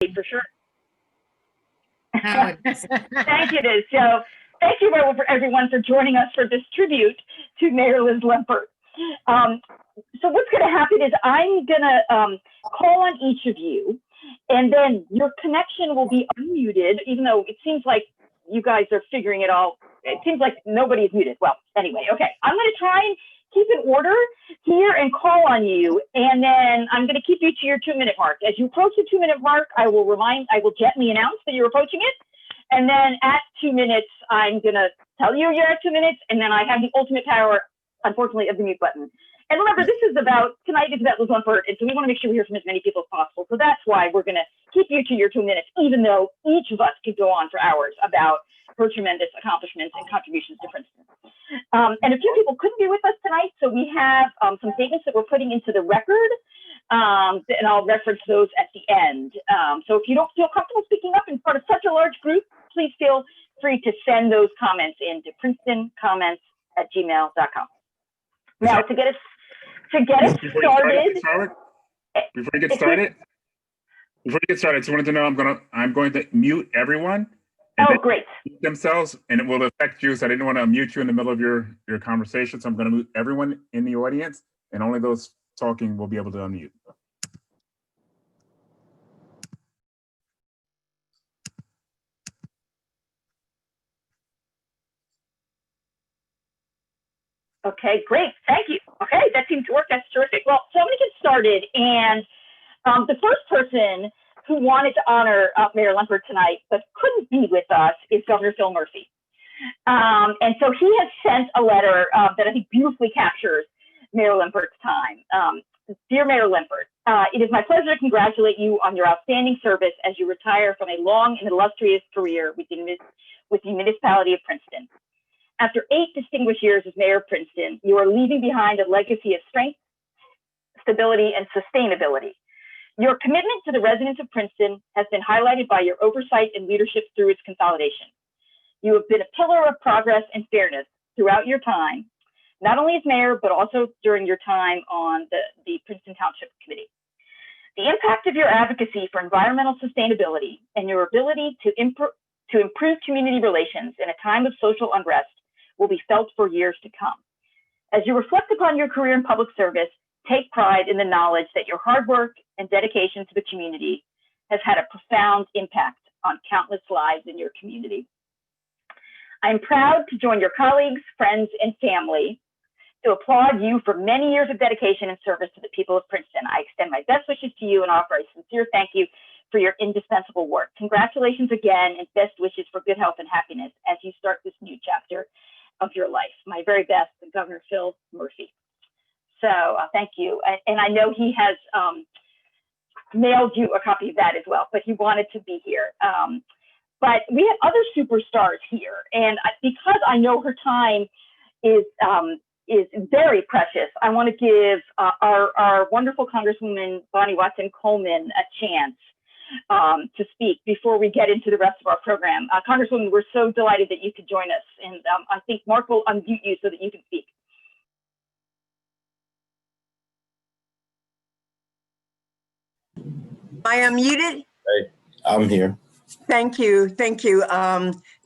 For sure. How it is. Thank you, Liz. So thank you everyone for joining us for this tribute to Mayor Liz Lempert. So what's going to happen is I'm going to call on each of you, and then your connection will be unmuted, even though it seems like you guys are figuring it all. It seems like nobody's muted. Well, anyway, okay. I'm going to try and keep an order here and call on you, and then I'm going to keep you to your 2-minute mark. As you approach the 2-minute mark, I will gently announce that you're approaching it, and then at 2 minutes, I'm going to tell you you're at 2 minutes, and then I have the ultimate power, unfortunately, of the mute button. And remember, tonight is about Liz Lempert, and so we want to make sure we hear from as many people as possible. So that's why we're going to keep you to your 2 minutes, even though each of us could go on for hours about her tremendous accomplishments and contributions to Princeton. And a few people couldn't be with us tonight, so we have some statements that we're putting into the record, and I'll reference those at the end. So if you don't feel comfortable speaking up in front of such a large group, please feel free to send those comments into princetoncomments@gmail.com. Now, to get us started. Before you get started, I just wanted to know I'm going to mute everyone. Oh, great. Mute themselves, and it will affect you. So I didn't want to mute you in the middle of your conversation. So I'm going to mute everyone in the audience, and only those talking will be able to unmute. Okay, great. Thank you. Okay, that seems to work. That's terrific. Well, so I'm going to get started. And the first person who wanted to honor Mayor Lempert tonight but couldn't be with us is Governor Phil Murphy. And so he has sent a letter that I think beautifully captures Mayor Lempert's time. Dear Mayor Lempert, it is my pleasure to congratulate you on your outstanding service as you retire from a long and illustrious career with the municipality of Princeton. After 8 distinguished years as mayor of Princeton, you are leaving behind a legacy of strength, stability, and sustainability. Your commitment to the residents of Princeton has been highlighted by your oversight and leadership through its consolidation. You have been a pillar of progress and fairness throughout your time, not only as mayor, but also during your time on the Princeton Township Committee. The impact of your advocacy for environmental sustainability and your ability to improve community relations in a time of social unrest will be felt for years to come. As you reflect upon your career in public service, take pride in the knowledge that your hard work and dedication to the community has had a profound impact on countless lives in your community. I am proud to join your colleagues, friends, and family to applaud you for many years of dedication and service to the people of Princeton. I extend my best wishes to you and offer a sincere thank you for your indispensable work. Congratulations again, and best wishes for good health and happiness as you start this new chapter of your life. My very best, Governor Phil Murphy. So thank you. And I know he has mailed you a copy of that as well, but he wanted to be here. But we have other superstars here. And because I know her time is very precious, I want to give our wonderful Congresswoman Bonnie Watson Coleman a chance to speak before we get into the rest of our program. Congresswoman, we're so delighted that you could join us. And I think Mark will unmute you so that you can speak. I am muted. Hey, I'm here. Thank you. Thank you.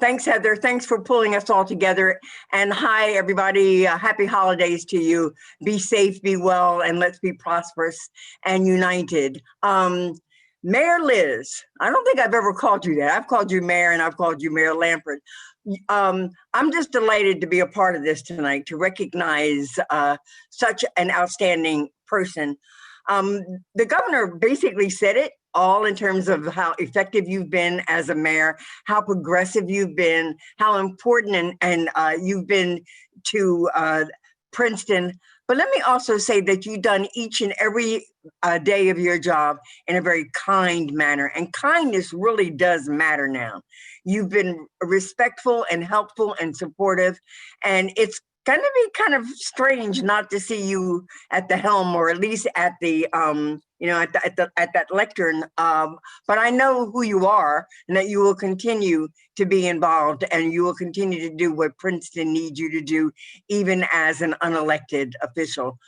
Thanks, Heather. Thanks for pulling us all together. And hi, everybody. Happy holidays to you. Be safe, be well, and let's be prosperous and united. Mayor Liz, I don't think I've ever called you that. I've called you Mayor and I've called you Mayor Lempert. I'm just delighted to be a part of this tonight, to recognize such an outstanding person. The governor basically said it all in terms of how effective you've been as a mayor, how progressive you've been, how important and you've been to Princeton. But let me also say that you've done each and every day of your job in a very kind manner. And kindness really does matter now. You've been respectful and helpful and supportive. And it's going to be kind of strange not to see you at the helm, or at least at the at that lectern. But I know who you are, and that you will continue to be involved, and you will continue to do what Princeton needs you to do, even as an unelected official.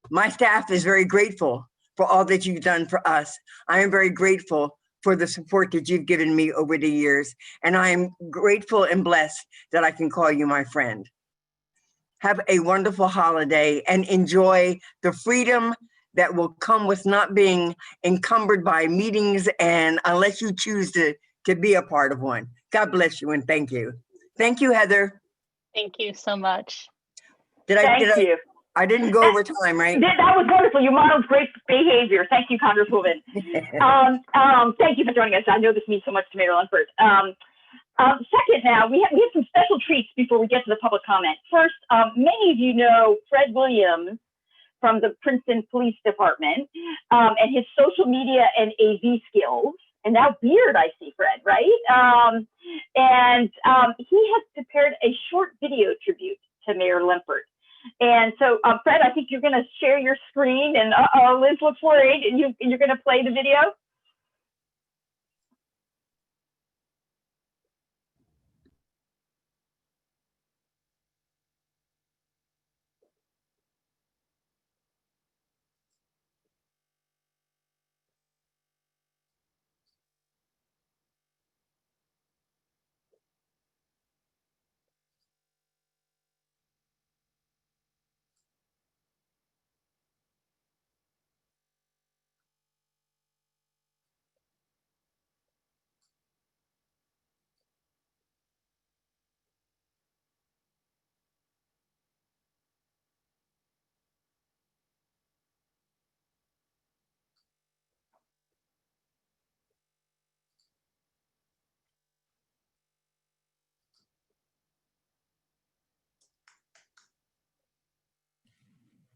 My staff is very grateful for all that you've done for us. I am very grateful for the support that you've given me over the years, and I am grateful and blessed that I can call you my friend. Have a wonderful holiday and enjoy the freedom that will come with not being encumbered by meetings, and unless you choose to be a part of one. God bless you and thank you. Thank you, Heather. Thank you so much. Thank you. I didn't go over time, right? That was wonderful. You modeled great behavior. Thank you, Congresswoman. Thank you for joining us. I know this means so much to Mayor Limpert. Second, now we have some special treats before we get to the public comment. First, many of you know Fred Williams from the Princeton Police Department and his social media and AV skills. And now beard, I see, Fred, right? He has prepared a short video tribute to Mayor Limpert. And so, Fred, I think you're going to share your screen, and Liz looks worried, and you're going to play the video.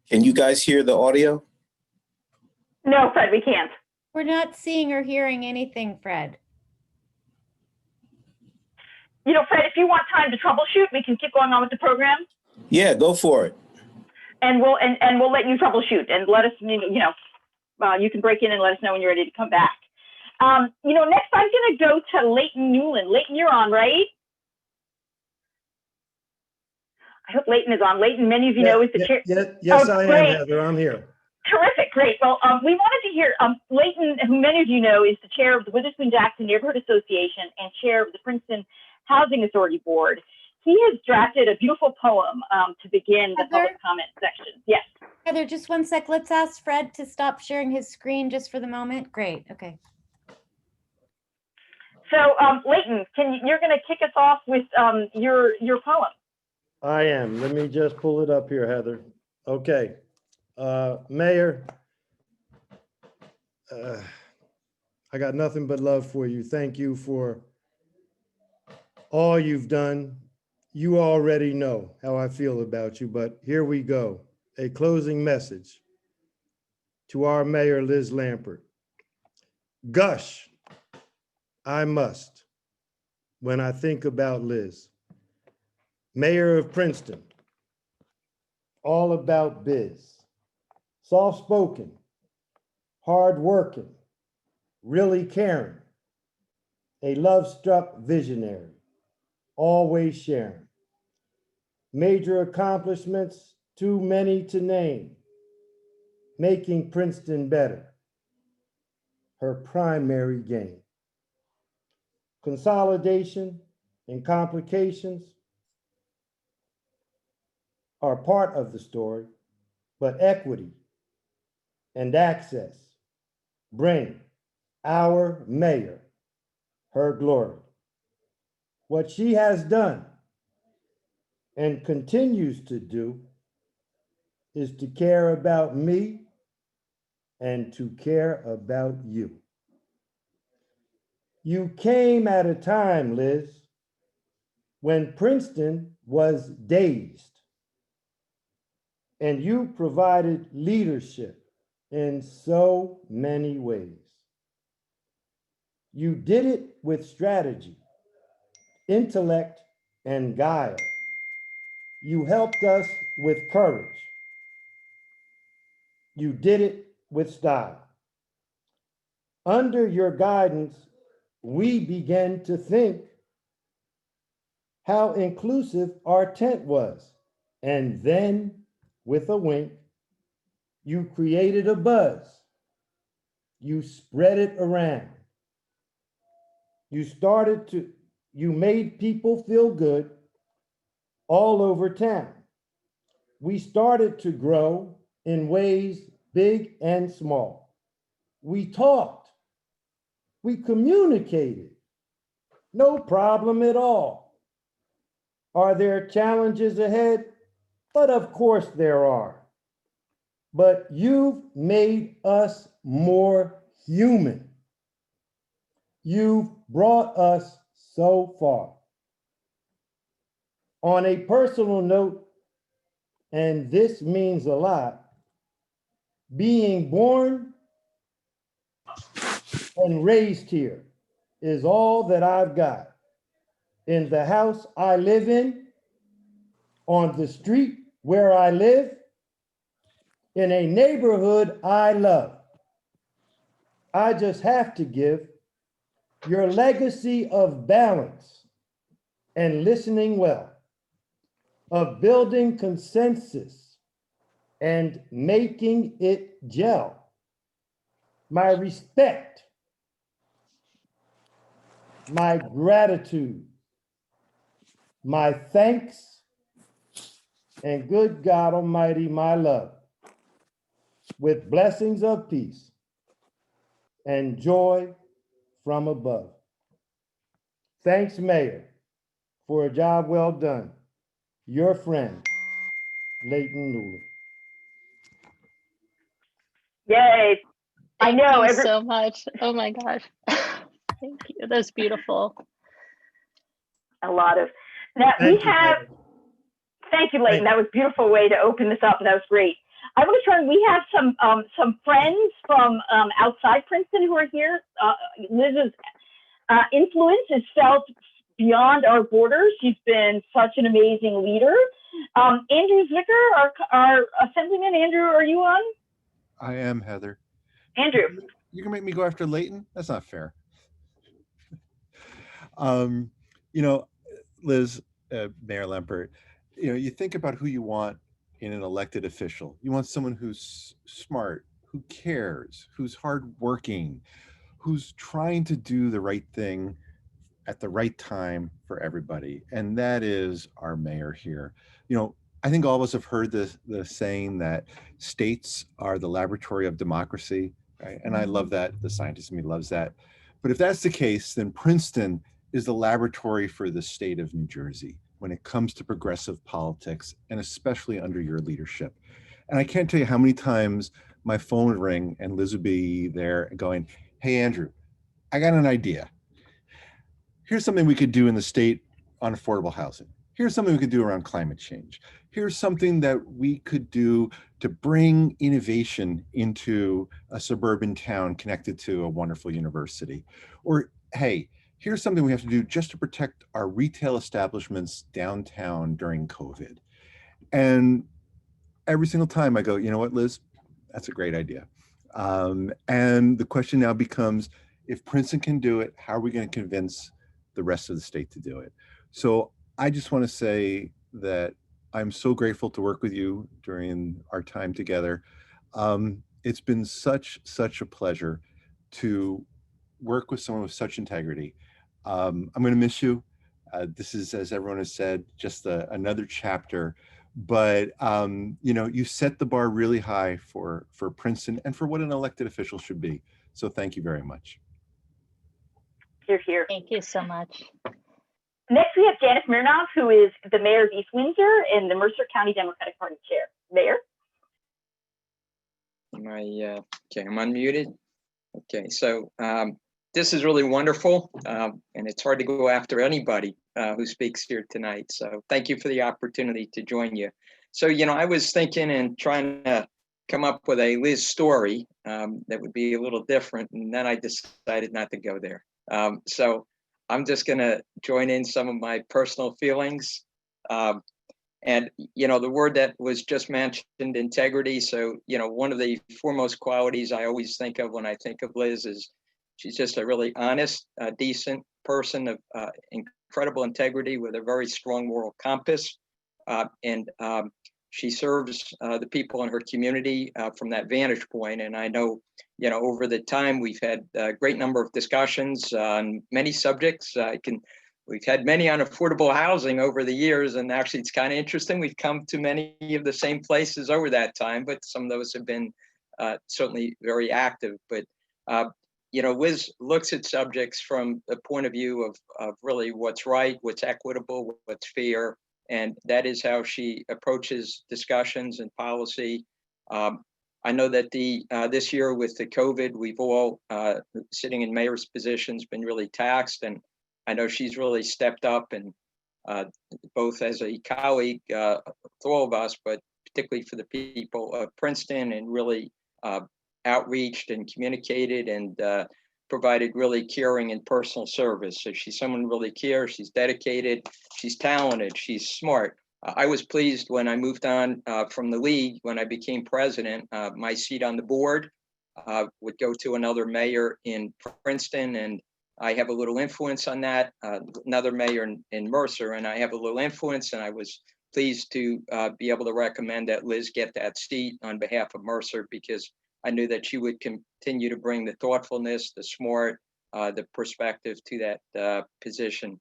Can you guys hear the audio? No, Fred, we can't. We're not seeing or hearing anything, Fred. You know, Fred, if you want time to troubleshoot, we can keep going on with the program. Yeah, go for it. And we'll let you troubleshoot and let us, you can break in and let us know when you're ready to come back. Next I'm going to go to Leighton Newland. Leighton, you're on, right? I hope Leighton is on. Leighton, many of you know, is the chair. Yes, I am, Heather. I'm here. Terrific, great. Well, we wanted to hear Leighton, who many of you know is the chair of the Witherspoon-Jackson Neighborhood Association and chair of the Princeton Housing Authority Board. He has drafted a beautiful poem to begin the public comment section. Yes. Heather, just one sec. Let's ask Fred to stop sharing his screen just for the moment. Great. Okay. So, Leighton, you're going to kick us off with your poem. I am. Let me just pull it up here, Heather. Okay. Mayor, I got nothing but love for you. Thank you for all you've done. You already know how I feel about you, but here we go. A closing message to our Mayor Liz Lempert. Gush, I must, when I think about Liz. Mayor of Princeton, all about biz, soft-spoken, hard-working, really caring, a love-struck visionary, always sharing. Major accomplishments, too many to name, making Princeton better, her primary gain. Consolidation and complications are part of the story, but equity and access bring our mayor her glory. What she has done and continues to do is to care about me and to care about you. You came at a time, Liz, when Princeton was dazed, and you provided leadership in so many ways. You did it with strategy, intellect, and guile. You helped us with courage. You did it with style. Under your guidance, we began to think how inclusive our tent was. And then, with a wink, you created a buzz You spread it around. You made people feel good all over town. We started to grow in ways big and small. We talked, we communicated, no problem at all. Are there challenges ahead? But of course there are. But you've made us more human. You've brought us so far. On a personal note, and this means a lot, being born and raised here is all that I've got. In the house I live in, on the street where I live, in a neighborhood I love. I just have to give your legacy of balance and listening well, of building consensus and making it gel. My respect, my gratitude, my thanks, and good God Almighty, my love, with blessings of peace and joy from above. Thanks, Mayor, for a job well done. Your friend, Leighton Newland. Yay. I Thank know. you so much. Oh my gosh. Thank you. That's beautiful. A lot of that. Thank you, Mayor. Thank you, Leighton. That was a beautiful way to open this up. That was great. I want to turn. We have some friends from outside Princeton who are here. Liz's influence is felt beyond our borders. She's been such an amazing leader. Andrew Zwicker, our Assemblyman. Andrew, are you on? I am, Heather. Andrew. You can make me go after Leighton? That's not fair. You know, Liz, Mayor Lempert, you know, you think about who you want in an elected official. You want someone who's smart, who cares, who's hardworking, who's trying to do the right thing at the right time for everybody. And that is our mayor here. You know, I think all of us have heard the saying that states are the laboratory of democracy, right? And I love that. The scientist in me loves that. But if that's the case, then Princeton is the laboratory for the state of New Jersey when it comes to progressive politics, and especially under your leadership. And I can't tell you how many times my phone would ring and Liz would be there going, hey, Andrew, I got an idea. Here's something we could do in the state on affordable housing. Here's something we could do around climate change. Here's something that we could do to bring innovation into a suburban town connected to a wonderful university. Or, hey, here's something we have to do just to protect our retail establishments downtown during COVID. And every single time I go, you know what, Liz, that's a great idea. And the question now becomes, if Princeton can do it, how are we going to convince the rest of the state to do it? So I just want to say that I'm so grateful to work with you during our time together. It's been such a pleasure to work with someone with such integrity. I'm going to miss you. This is, as everyone has said, just another chapter. But you know, you set the bar really high for Princeton and for what an elected official should be. So thank you very much. Here, here. Thank you so much. Next, we have Janice Mirnoff, who is the mayor of East Windsor and the Mercer County Democratic Party chair. Mayor? Okay, I'm unmuted. Okay, so this is really wonderful, and it's hard to go after anybody who speaks here tonight. So thank you for the opportunity to join you. So, you know, I was thinking and trying to come up with a Liz story that would be a little different, and then I decided not to go there. So I'm just going to join in some of my personal feelings. And, you know, the word that was just mentioned, integrity. So, you know, one of the foremost qualities I always think of when I think of Liz is she's just a really honest, decent person of incredible integrity with a very strong moral compass. And she serves the people in her community from that vantage point. And I know, over the time we've had a great number of discussions on many subjects. We've had many on affordable housing over the years, and actually it's kind of interesting. We've come to many of the same places over that time, but some of those have been certainly very active. But Liz looks at subjects from the point of view of really what's right, what's equitable, what's fair, and that is how she approaches discussions and policy. I know that this year with the COVID, we've all sitting in mayor's positions been really taxed, and I know she's really stepped up, and both as a colleague to all of us, but particularly for the people of Princeton, and really outreached and communicated and provided really caring and personal service. So she's someone who really cares, she's dedicated, she's talented, she's smart. I was pleased when I moved on from the league, when I became president, my seat on the board would go to another mayor in Princeton, and I have a little influence on that, another mayor in Mercer, and I have a little influence, and I was pleased to be able to recommend that Liz get that seat on behalf of Mercer, because I knew that she would continue to bring the thoughtfulness, the smart, the perspective to that position.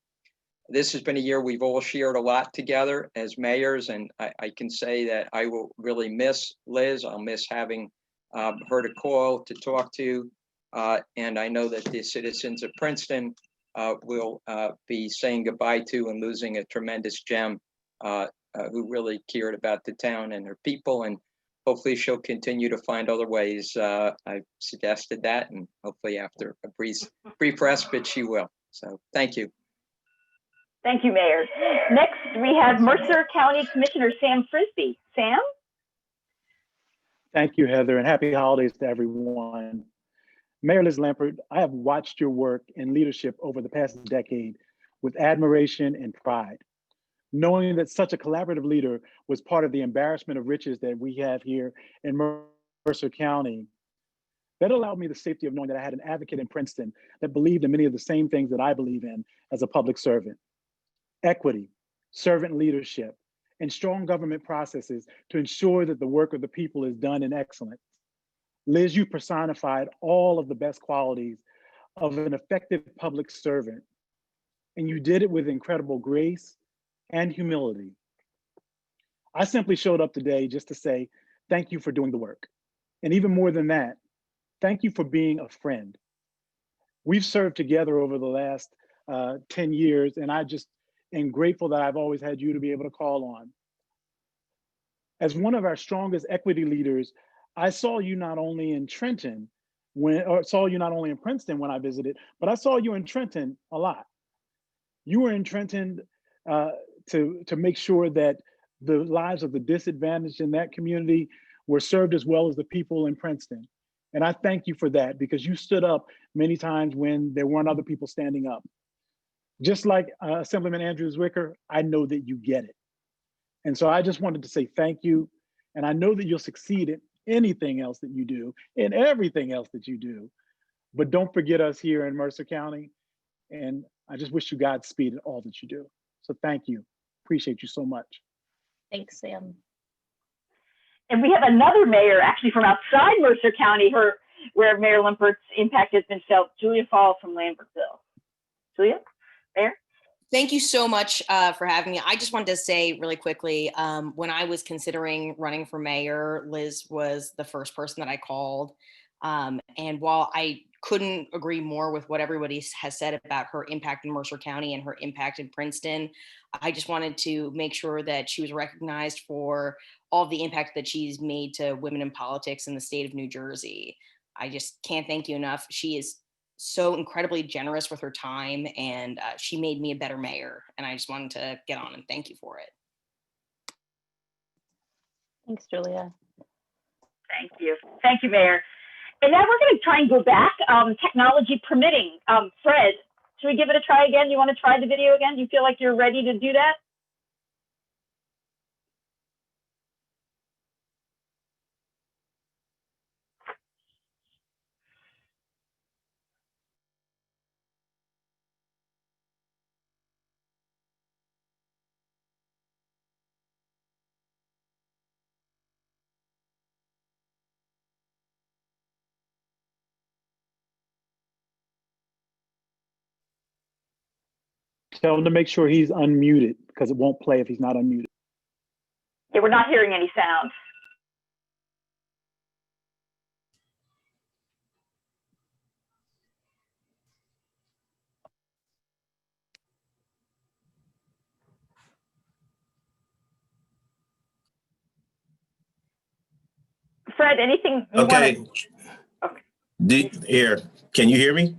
This has been a year we've all shared a lot together as mayors, and I can say that I will really miss Liz. I'll miss having her to call, to talk to, and I know that the citizens of Princeton will be saying goodbye to and losing a tremendous gem who really cared about the town and her people, and hopefully she'll continue to find other ways. I've suggested that, and hopefully after a brief respite, she will. So thank you. Thank you, Mayor. Next, we have Mercer County Commissioner Sam Frisbee. Sam? Thank you, Heather, and happy holidays to everyone. Mayor Liz Lempert, I have watched your work and leadership over the past decade with admiration and pride. Knowing that such a collaborative leader was part of the embarrassment of riches that we have here in Mercer County, that allowed me the safety of knowing that I had an advocate in Princeton that believed in many of the same things that I believe in as a public servant. Equity, servant leadership, and strong government processes to ensure that the work of the people is done in excellence. Liz, you personified all of the best qualities of an effective public servant, and you did it with incredible grace and humility. I simply showed up today just to say, thank you for doing the work. And even more than that, thank you for being a friend. We've served together over the last 10 years, and I just am grateful that I've always had you to be able to call on. As one of our strongest equity leaders, I saw you not only in Princeton when I visited, but I saw you in Trenton a lot. You were in Trenton to make sure that the lives of the disadvantaged in that community were served as well as the people in Princeton. And I thank you for that, because you stood up many times when there weren't other people standing up. Just like Assemblyman Andrews Wicker, I know that you get it. And so I just wanted to say thank you. And I know that you'll succeed in anything else that you do, in everything else that you do. But don't forget us here in Mercer County. And I just wish you Godspeed in all that you do. So thank you. Appreciate you so much. Thanks, Sam. And we have another mayor actually from outside Mercer County, where Mayor Lempert's impact has been felt, Julia Fall from Lambertville. Julia, Mayor? Thank you so much for having me. I just wanted to say really quickly, when I was considering running for mayor, Liz was the first person that I called. And while I couldn't agree more with what everybody has said about her impact in Mercer County and her impact in Princeton, I just wanted to make sure that she was recognized for all of the impact that she's made to women in politics in the state of New Jersey. I just can't thank you enough. She is so incredibly generous with her time, and she made me a better mayor. And I just wanted to get on and thank you for it. Thanks, Julia. Thank you. Thank you, Mayor. And now we're going to try and go back, technology permitting. Fred, should we give it a try again? You want to try the video again? Do you feel like you're ready to do that? Tell him to make sure he's unmuted because it won't play if he's not unmuted. Yeah, we're not hearing any sound. Fred, anything you Okay. want to? Here, can you hear me?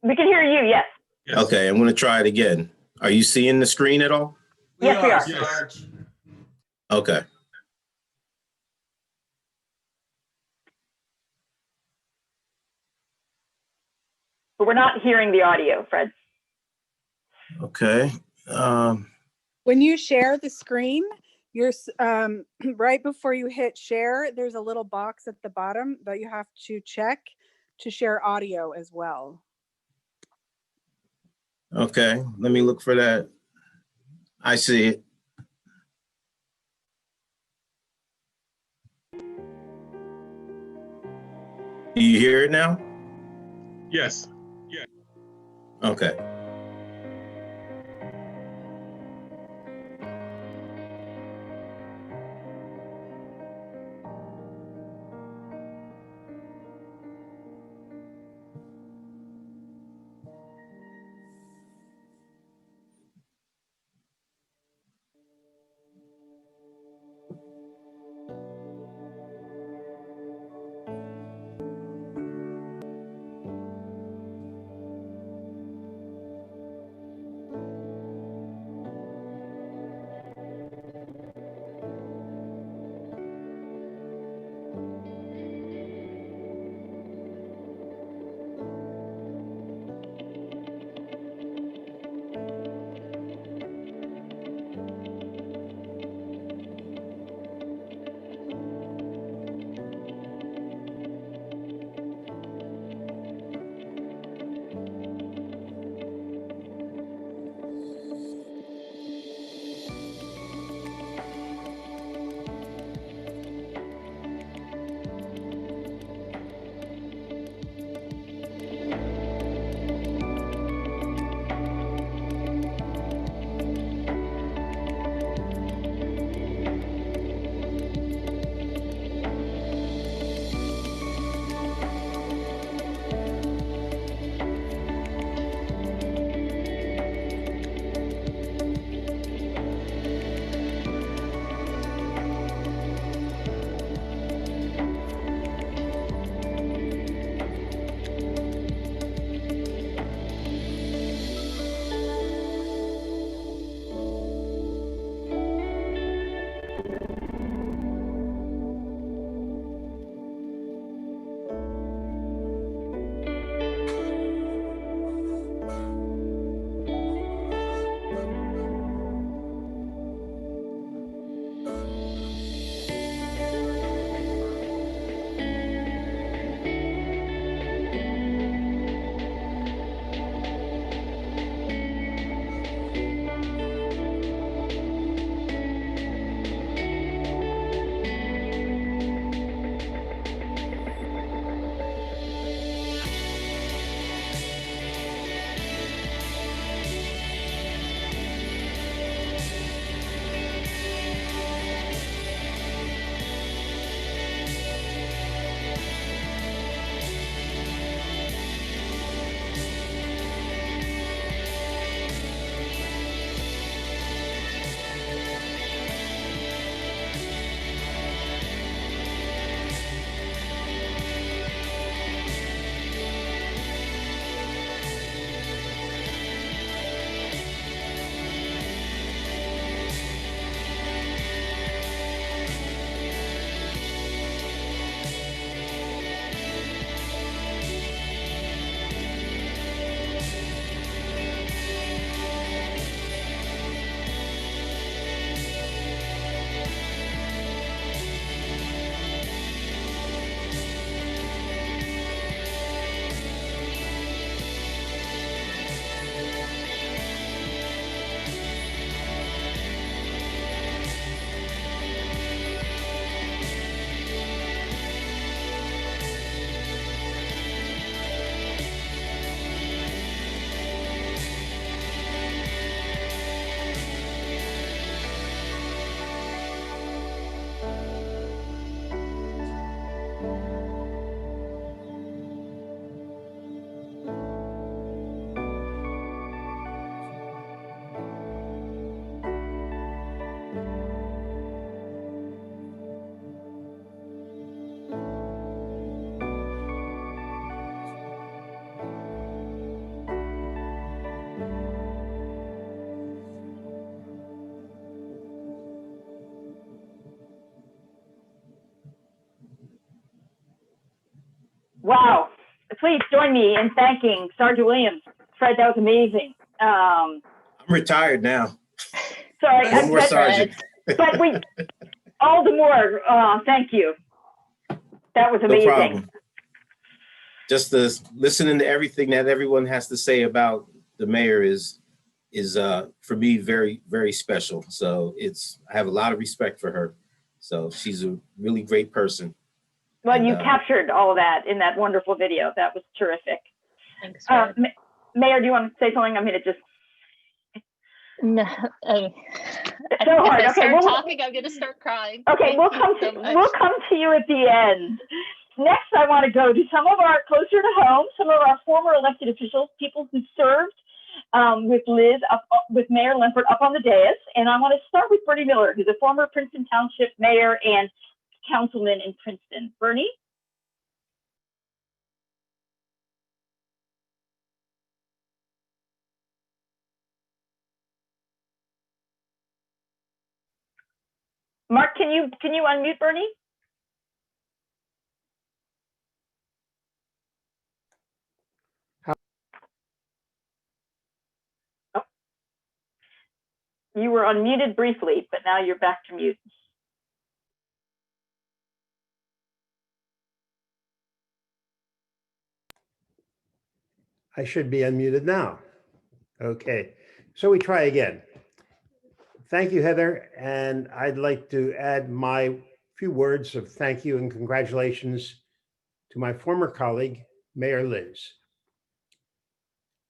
We can hear you, yes. Okay, I'm going to try it again. Are you seeing the screen at all? Yes, we are. Yes. Okay. But we're not hearing the audio, Fred. Okay. When you share the screen, right before you hit share, there's a little box at the bottom that you have to check to share audio as well. Okay, let me look for that. I see it. Do you hear it now? Yes. Okay. Wow. Please join me in thanking Sergeant Williams. Fred, that was amazing. I'm retired now. Sorry, No more sergeant. but we, all the more, thank you. That was No amazing. problem. Just the listening to everything that everyone has to say about the mayor is for me very, very special. So I have a lot of respect for her. So she's a really great person. Well, and, you captured all of that in that wonderful video. That was terrific. Thanks, Fred. Mayor, do you want to say something? I'm going to just. No, It's so hard. If I Okay, start talking, I'm going to start crying. Okay, Thank we'll you come so to much. we'll come to you at the end. Next, I want to go to some of our closer to home, some of our former elected officials, people who served with Liz, with Mayor Lempert up on the dais. And I want to start with Bernie Miller, who's a former Princeton Township mayor and councilman in Princeton. Bernie? Mark, can you unmute Bernie? Oh. You were unmuted briefly, but now you're back to mute. I should be unmuted now. Okay, so we try again. Thank you, Heather. And I'd like to add my few words of thank you and congratulations to my former colleague, Mayor Liz.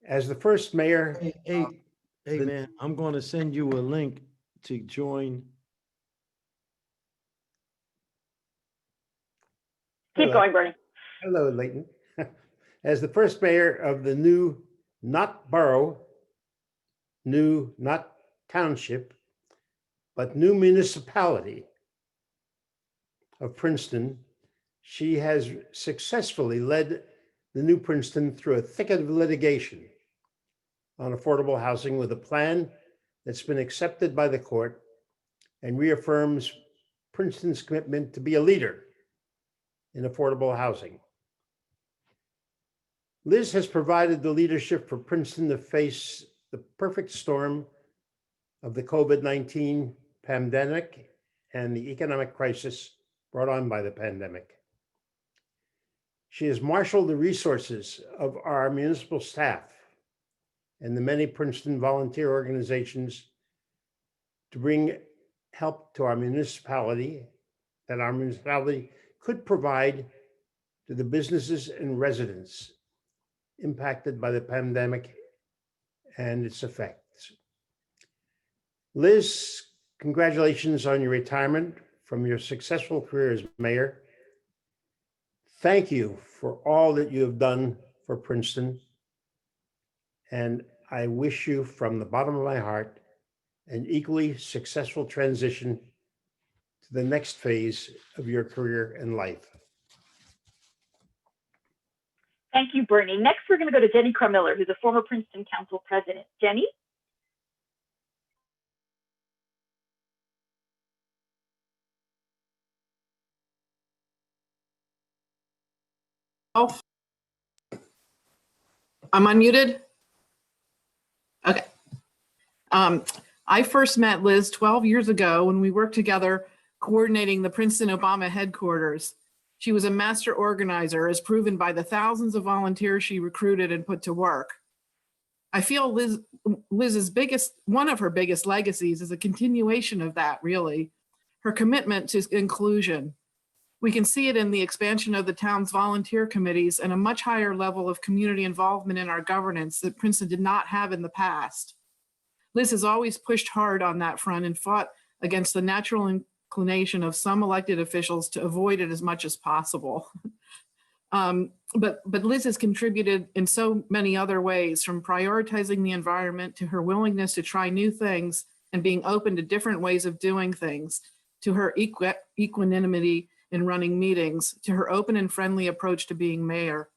As the first mayor. Hey, man, I'm going to send you a link to join. Keep going, Bernie. Hello, Leighton. As the first mayor of the new, not borough, new, not township, but new municipality of Princeton, she has successfully led the new Princeton through a thicket of litigation on affordable housing with a plan that's been accepted by the court and reaffirms Princeton's commitment to be a leader in affordable housing. Liz has provided the leadership for Princeton to face the perfect storm of the COVID-19 pandemic and the economic crisis brought on by the pandemic. She has marshaled the resources of our municipal staff and the many Princeton volunteer organizations to bring help to our municipality that our municipality could provide to the businesses and residents impacted by the pandemic and its effects. Liz, congratulations on your retirement from your successful career as mayor. Thank you for all that you have done for Princeton. And I wish you from the bottom of my heart an equally successful transition to the next phase of your career and life. Thank you, Bernie. Next, we're going to go to Jenny Carmiller, who's a former Princeton Council president. Jenny? Oh, I'm unmuted? Okay. I first met Liz 12 years ago when we worked together coordinating the Princeton Obama headquarters. She was a master organizer, as proven by the thousands of volunteers she recruited and put to work. I feel Liz's one of her biggest legacies is a continuation of that, really. Her commitment to inclusion. We can see it in the expansion of the town's volunteer committees and a much higher level of community involvement in our governance that Princeton did not have in the past. Liz has always pushed hard on that front and fought against the natural inclination of some elected officials to avoid it as much as possible. But Liz has contributed in so many other ways, from prioritizing the environment to her willingness to try new things and being open to different ways of doing things, to her equanimity in running meetings, to her open and friendly approach to being mayor.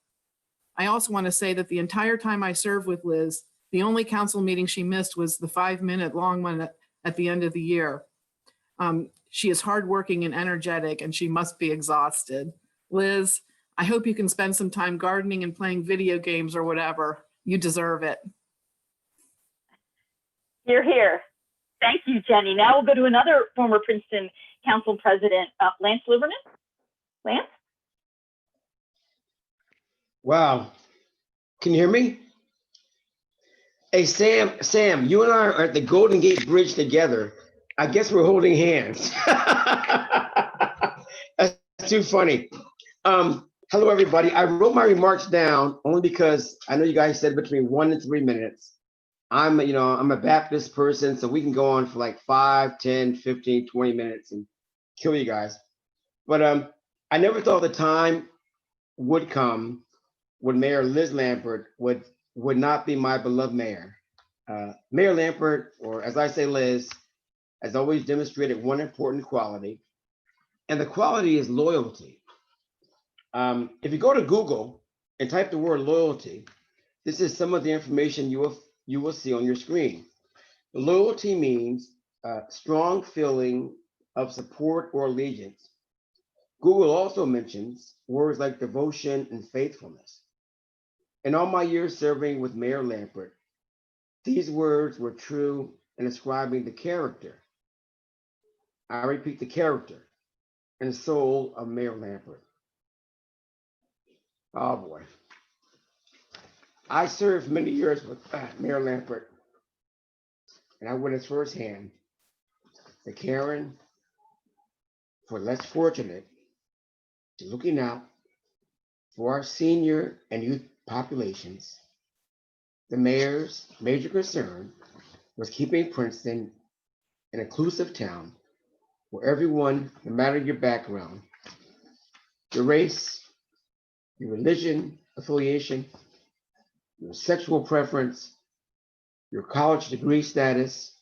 I also want to say that the entire time I served with Liz, the only council meeting she missed was the 5-minute long one at the end of the year. She is hardworking and energetic, and she must be exhausted. Liz, I hope you can spend some time gardening and playing video games or whatever. You deserve it. You're here. Thank you, Jenny. Now we'll go to another former Princeton Council President, Lance Lieberman. Lance? Wow. Can you hear me? Hey, Sam, you and I are at the Golden Gate Bridge together. I guess we're holding hands. That's too funny. Hello, everybody. I wrote my remarks down only because I know you guys said between 1 and 3 minutes. I'm a Baptist person, so we can go on for like 5, 10, 15, 20 minutes and kill you guys. But I never thought the time would come when Mayor Liz Lempert would not be my beloved mayor. Mayor Lempert, or as I say, Liz, has always demonstrated one important quality, and the quality is loyalty. If you go to Google and type the word loyalty, this is some of the information you will see on your screen. Loyalty means strong feeling of support or allegiance. Google also mentions words like devotion and faithfulness. In all my years serving with Mayor Lempert, these words were true in describing the character. I repeat, the character and soul of Mayor Lempert. Oh boy. I served many years with Mayor Lempert, and I witnessed firsthand the caring for less fortunate, looking out for our senior and youth populations. The mayor's major concern was keeping Princeton an inclusive town where everyone, no matter your background, your race, your religion affiliation, your sexual preference, your college degree status,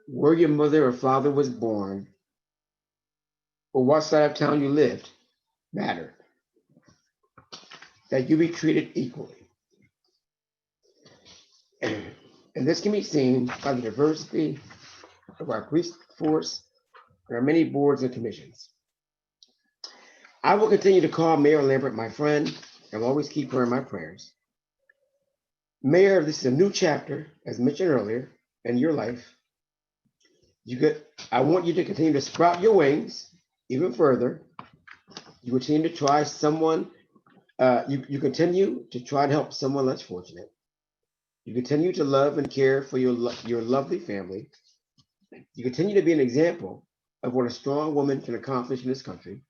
where your mother or father was born, or what side of town you lived, mattered. That you be treated equally. And this can be seen by the diversity of our police force and our many boards and commissions. I will continue to call Mayor Lempert my friend and will always keep her in my prayers. Mayor, this is a new chapter, as mentioned earlier, in your life. I want you to continue to sprout your wings even further. You continue to try someone, you continue to try to help someone less fortunate. You continue to love and care for your lovely family. You continue to be an example of what a strong woman can accomplish in this country.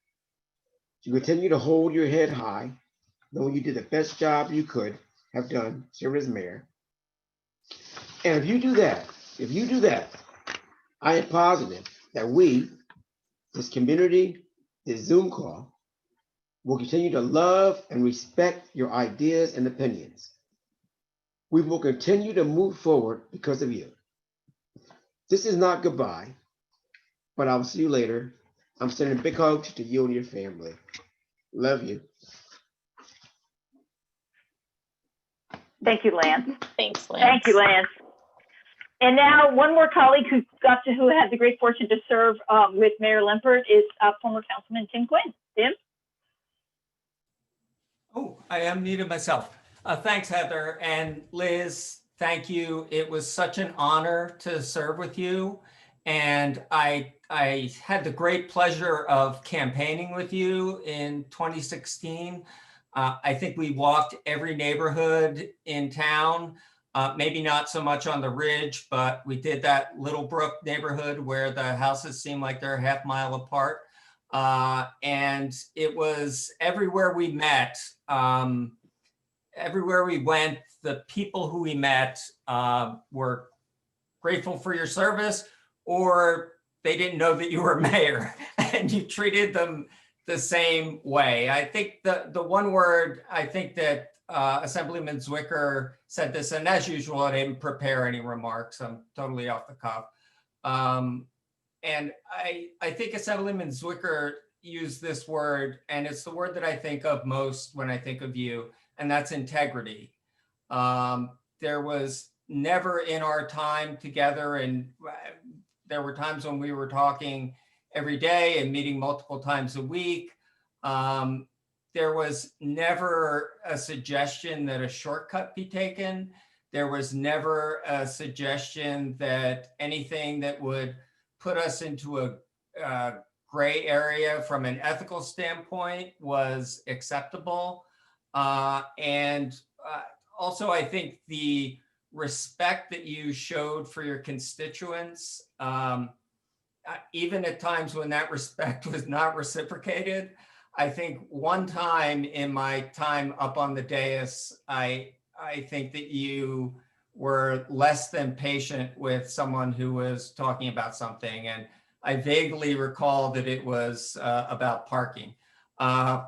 You continue to hold your head high, knowing you did the best job you could have done serving as mayor. And if you do that, I am positive that we, this community, this Zoom call, will continue to love and respect your ideas and opinions. We will continue to move forward because of you. This is not goodbye, but I'll see you later. I'm sending big hugs to you and your family. Love you. Thank you, Lance. Thanks, Lance. Thank you, Lance. And now one more colleague who had the great fortune to serve with Mayor Lempert is former Councilman Tim Quinn. Tim? Oh, I am muted myself. Thanks, Heather. And Liz, thank you. It was such an honor to serve with you. And I had the great pleasure of campaigning with you in 2016. I think we walked every neighborhood in town, maybe not so much on the Ridge, but we did that Little Brook neighborhood where the houses seem like they're a half mile apart. And it was everywhere we met, everywhere we went, the people who we met were grateful for your service, or they didn't know that you were mayor and you treated them the same way. I think the one word, I think that Assemblyman Zwicker said this, and as usual, I didn't prepare any remarks. I'm totally off the cuff. And I think Assemblyman Zwicker used this word, and it's the word that I think of most when I think of you, and that's integrity. There was never in our time together, and there were times when we were talking every day and meeting multiple times a week. there was never a suggestion that a shortcut be taken. There was never a suggestion that anything that would put us into a gray area from an ethical standpoint was acceptable. And also, I think the respect that you showed for your constituents, even at times when that respect was not reciprocated. I think one time in my time up on the dais, I think that you were less than patient with someone who was talking about something. And I vaguely recall that it was about parking. I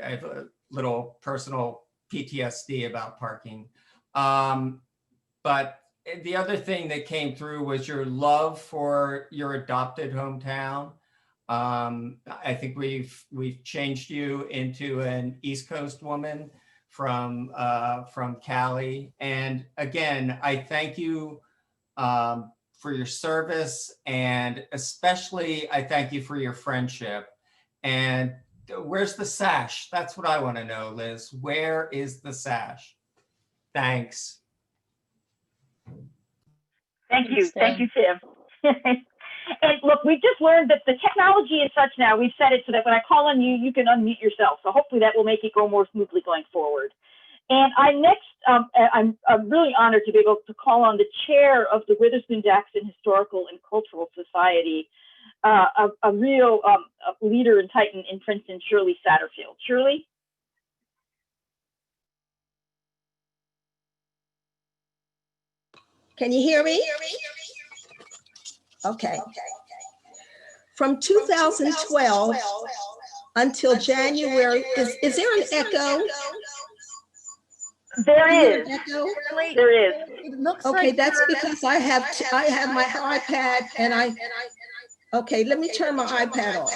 have a little personal PTSD about parking. But the other thing that came through was your love for your adopted hometown. I think we've changed you into an East Coast woman from Cali. And again, I thank you for your service, and especially I thank you for your friendship. And where's the sash? That's what I want to know, Liz. Where is the sash? Thanks. Thank you, Tim. And look, we just learned that the technology is such now, we've set it so that when I call on you, you can unmute yourself. So hopefully that will make it go more smoothly going forward. And I'm really honored to be able to call on the chair of the Witherspoon-Jackson Historical and Cultural Society, a real leader and titan in Princeton, Shirley Satterfield. Shirley? Can you hear me? Okay. From 2012 until January, is there an echo? There is. There is. It looks okay, like that's because I have my iPad and okay, let me turn my iPad off.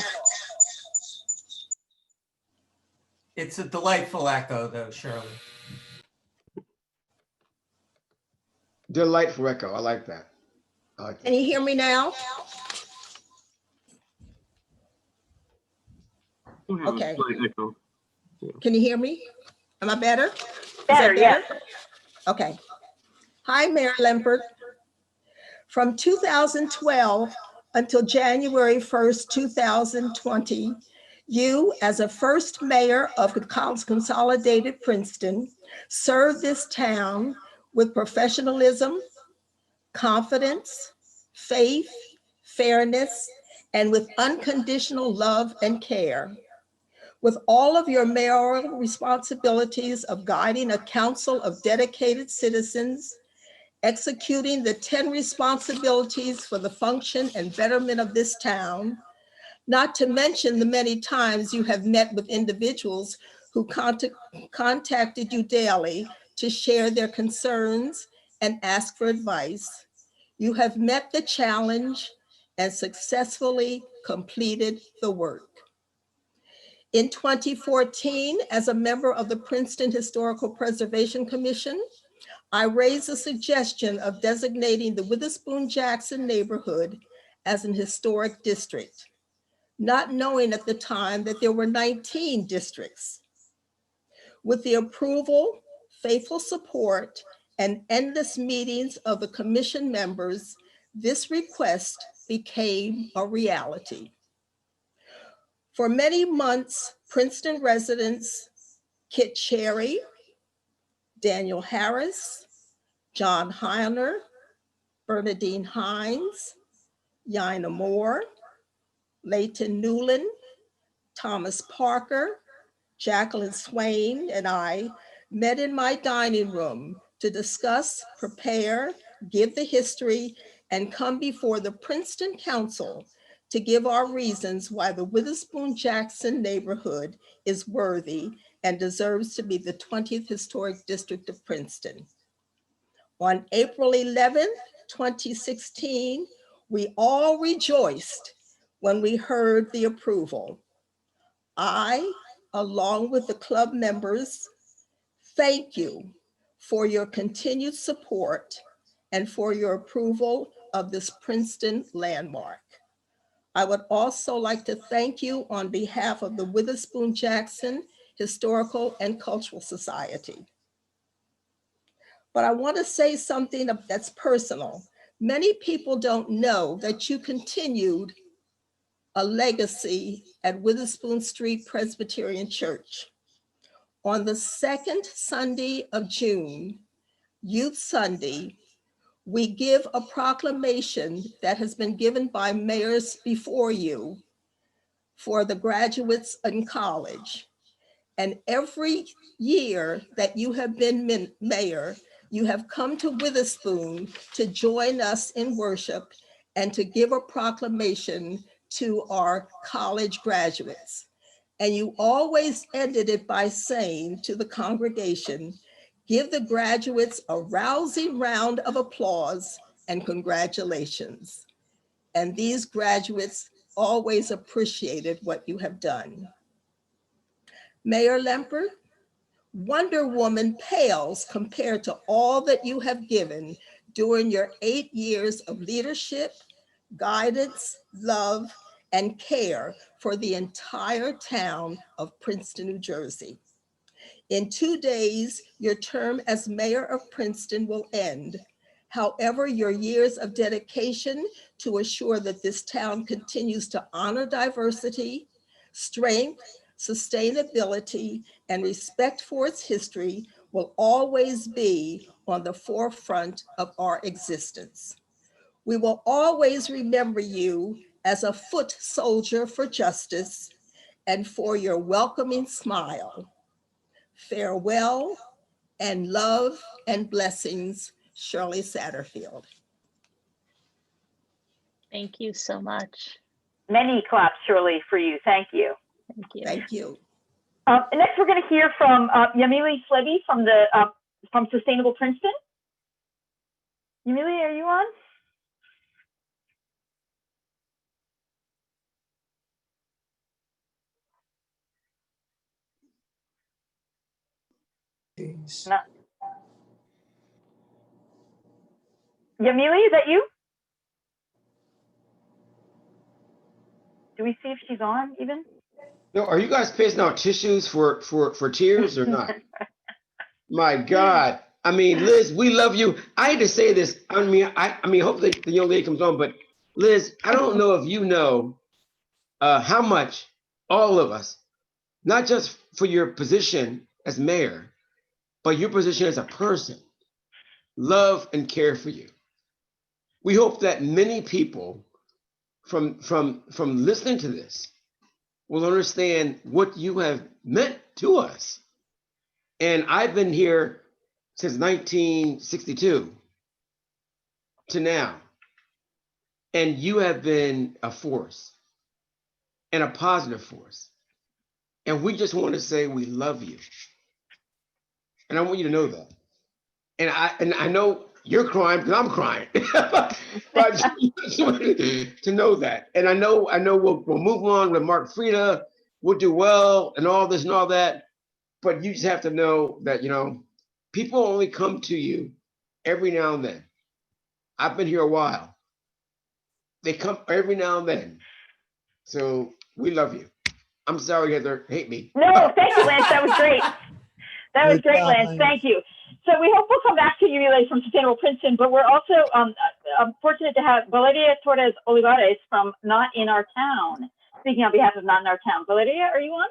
It's a delightful echo though, Shirley. Delightful echo. I like that. Can you hear me now? Okay. Can you hear me? Am I better? Better, yes. Okay. Hi, Mayor Limpert. From 2012 until January 1st, 2020, you, as a first mayor of consolidated Princeton, served this town with professionalism, confidence, faith, fairness, and with unconditional love and care. With all of your mayoral responsibilities of guiding a council of dedicated citizens, executing the 10 responsibilities for the function and betterment of this town, not to mention the many times you have met with individuals who contacted you daily to share their concerns and ask for advice. You have met the challenge and successfully completed the work. In 2014, as a member of the Princeton Historical Preservation Commission, I raised a suggestion of designating the Witherspoon-Jackson neighborhood as an historic district, not knowing at the time that there were 19 districts. With the approval, faithful support, and endless meetings of the commission members, this request became a reality. For many months, Princeton residents Kit Cherry, Daniel Harris, John Heiner, Bernadine Hines, Yana Moore, Leighton Newland, Thomas Parker, Jacqueline Swain, and I met in my dining room to discuss, prepare, give the history, and come before the Princeton Council to give our reasons why the Witherspoon-Jackson neighborhood is worthy and deserves to be the 20th Historic District of Princeton. On April 11th, 2016, we all rejoiced when we heard the approval. I, along with the club members, thank you for your continued support and for your approval of this Princeton landmark. I would also like to thank you on behalf of the Witherspoon-Jackson Historical and Cultural Society. But I want to say something that's personal. Many people don't know that you continued a legacy at Witherspoon Street Presbyterian Church. On the second Sunday of June, Youth Sunday, we give a proclamation that has been given by mayors before you for the graduates in college. And every year that you have been mayor, you have come to Witherspoon to join us in worship and to give a proclamation to our college graduates. And you always ended it by saying to the congregation, give the graduates a rousing round of applause and congratulations. And these graduates always appreciated what you have done. Mayor Lempert, Wonder Woman pales compared to all that you have given during your 8 years of leadership, guidance, love, and care for the entire town of Princeton, New Jersey. In 2 days, your term as mayor of Princeton will end. However, your years of dedication to assure that this town continues to honor diversity, strength, sustainability, and respect for its history will always be on the forefront of our existence. We will always remember you as a foot soldier for justice and for your welcoming smile. Farewell and love and blessings, Shirley Satterfield. Thank you so much. Many claps, Shirley, for you. Thank you. Thank you. Thank you. Next, we're going to hear from Yamili Slevy from Sustainable Princeton. Yamili, are you on? No. Yamili, is that you? Do we see if she's on even? No, are you guys passing out tissues for tears or not? My God. I mean, Liz, we love you. I hate to say this. I mean, hopefully the young lady comes on, but Liz, I don't know if you know how much all of us, not just for your position as mayor, but your position as a person, love and care for you. We hope that many people from listening to this will understand what you have meant to us. And I've been here since 1962 to now. And you have been a force and a positive force. And we just want to say we love you. And I want you to know that. And I know you're crying because I'm crying. But I just want you to know that. And I know we'll move on with Mark Frieda. We'll do well and all this and all that. But you just have to know that, you know, people only come to you every now and then. I've been here a while. They come every now and then. So we love you. I'm sorry, Heather. Hate me. No, thank you, Lance. That was great. That was great, Lance. Thank you. So we hope we'll come back to you, Yamili, from Sustainable Princeton, but we're also fortunate to have Valeria Torres Olivares from Not in Our Town, speaking on behalf of Not in Our Town. Valeria, are you on?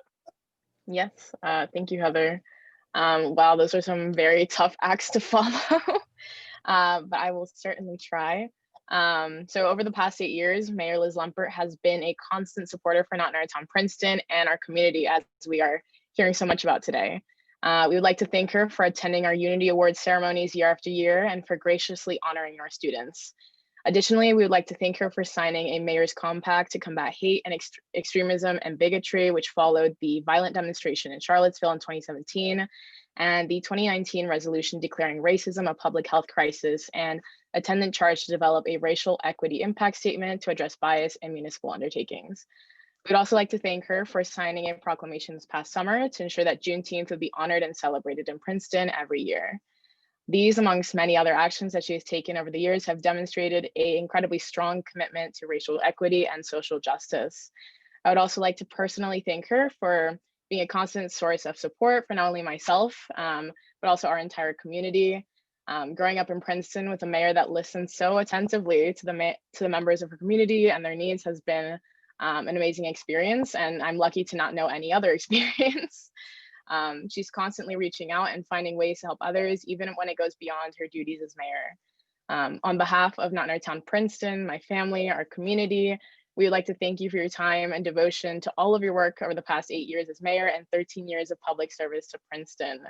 Yes, thank you, Heather. Wow, those are some very tough acts to follow, but I will certainly try. So over the past 8 years, Mayor Liz Lempert has been a constant supporter for Not in Our Town Princeton and our community, as we are hearing so much about today. We would like to thank her for attending our Unity Awards ceremonies year after year and for graciously honoring our students. Additionally, we would like to thank her for signing a mayor's compact to combat hate and extremism and bigotry, which followed the violent demonstration in Charlottesville in 2017, and the 2019 resolution declaring racism a public health crisis, and attendant charge to develop a racial equity impact statement to address bias in municipal undertakings. We'd also like to thank her for signing a proclamation this past summer to ensure that Juneteenth would be honored and celebrated in Princeton every year. These, amongst many other actions that she has taken over the years, have demonstrated an incredibly strong commitment to racial equity and social justice. I would also like to personally thank her for being a constant source of support for not only myself, but also our entire community. Growing up in Princeton with a mayor that listens so attentively to the members of her community and their needs has been an amazing experience, and I'm lucky to not know any other experience. She's constantly reaching out and finding ways to help others, even when it goes beyond her duties as mayor. On behalf of Not In Our Town Princeton, my family, our community, we would like to thank you for your time and devotion to all of your work over the past 8 years as mayor and 13 years of public service to Princeton.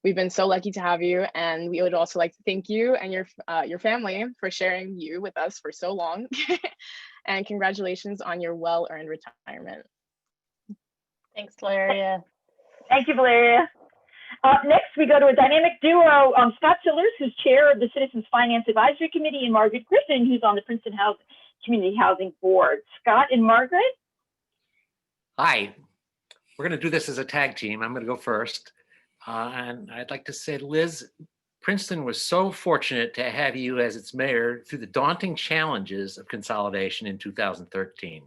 We've been so lucky to have you, and we would also like to thank you and your family for sharing you with us for so long. And congratulations on your well-earned retirement. Thanks, Valeria. Thank you, Valeria. Next, we go to a dynamic duo, Scott Sillers, who's chair of the Citizens Finance Advisory Committee, and Margaret Griffin, who's on the Princeton Community Housing Board. Scott and Margaret. Hi, we're going to do this as a tag team. I'm going to go first. And I'd like to say, Liz, Princeton was so fortunate to have you as its mayor through the daunting challenges of consolidation in 2013.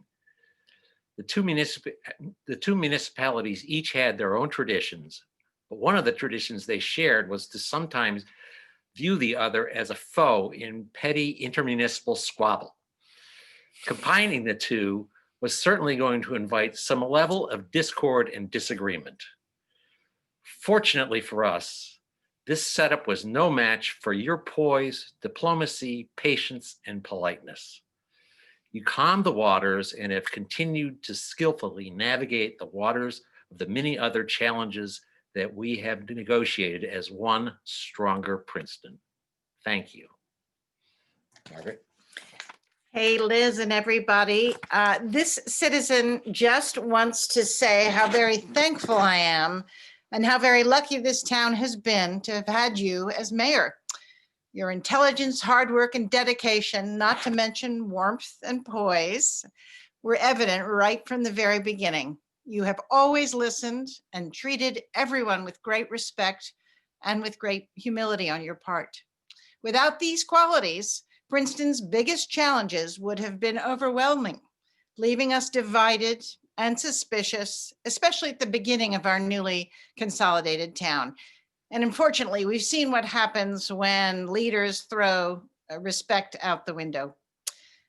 The two municipalities each had their own traditions, but one of the traditions they shared was to sometimes view the other as a foe in petty intermunicipal squabble. Combining the two was certainly going to invite some level of discord and disagreement. Fortunately for us, this setup was no match for your poise, diplomacy, patience, and politeness. You calmed the waters and have continued to skillfully navigate the waters of the many other challenges that we have negotiated as one stronger Princeton. Thank you. Margaret. Hey, Liz and everybody. This citizen just wants to say how very thankful I am and how very lucky this town has been to have had you as mayor. Your intelligence, hard work, and dedication, not to mention warmth and poise, were evident right from the very beginning. You have always listened and treated everyone with great respect and with great humility on your part. Without these qualities, Princeton's biggest challenges would have been overwhelming, leaving us divided and suspicious, especially at the beginning of our newly consolidated town. And unfortunately, we've seen what happens when leaders throw respect out the window.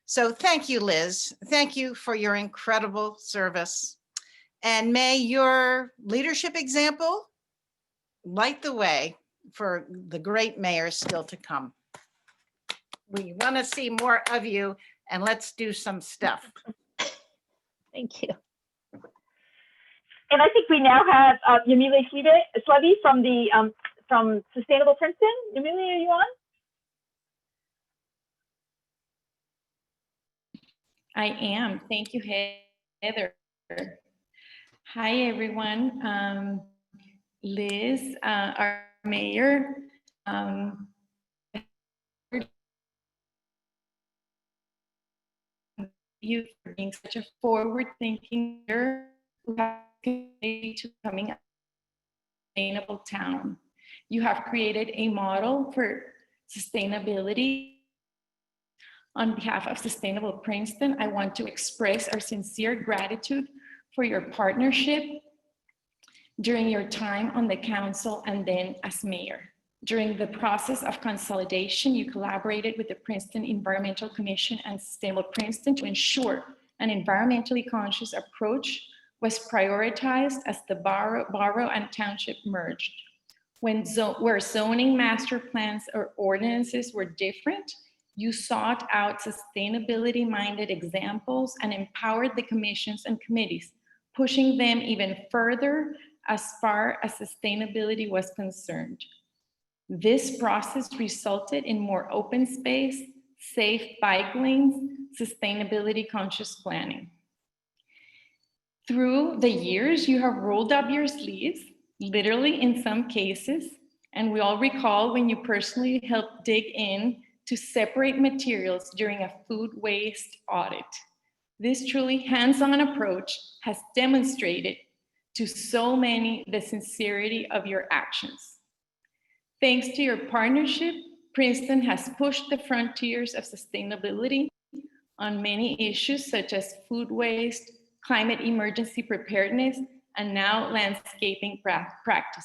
So thank you, Liz. Thank you for your incredible service. And may your leadership example light the way for the great mayors still to come. We want to see more of you, and let's do some stuff. Thank you. And I think we now have Yamile Slevy from Sustainable Princeton. Yamile, are you on? I am. Thank you, Heather. Hi, everyone. Liz, our mayor. You for being such a forward-thinking leader who has committed to becoming a sustainable town. You have created a model for sustainability. On behalf of Sustainable Princeton, I want to express our sincere gratitude for your partnership during your time on the council and then as mayor. During the process of consolidation, you collaborated with the Princeton Environmental Commission and Sustainable Princeton to ensure an environmentally conscious approach was prioritized as the borough and township merged. Where zoning master plans or ordinances were different, you sought out sustainability-minded examples and empowered the commissions and committees, pushing them even further as far as sustainability was concerned. This process resulted in more open space, safe bike lanes, sustainability conscious planning. Through the years, you have rolled up your sleeves, literally in some cases, and we all recall when you personally helped dig in to separate materials during a food waste audit. This truly hands-on approach has demonstrated to so many the sincerity of your actions. Thanks to your partnership, Princeton has pushed the frontiers of sustainability on many issues such as food waste, climate emergency preparedness, and now landscaping practices.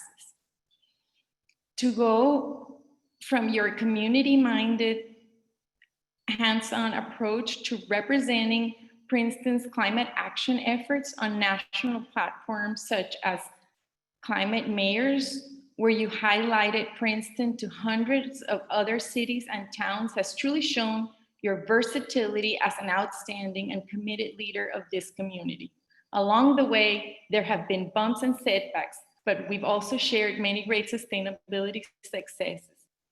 To go from your community-minded, hands-on approach to representing Princeton's climate action efforts on national platforms such as Climate Mayors, where you highlighted Princeton to hundreds of other cities and towns, has truly shown your versatility as an outstanding and committed leader of this community. Along the way, there have been bumps and setbacks, but we've also shared many great sustainability successes.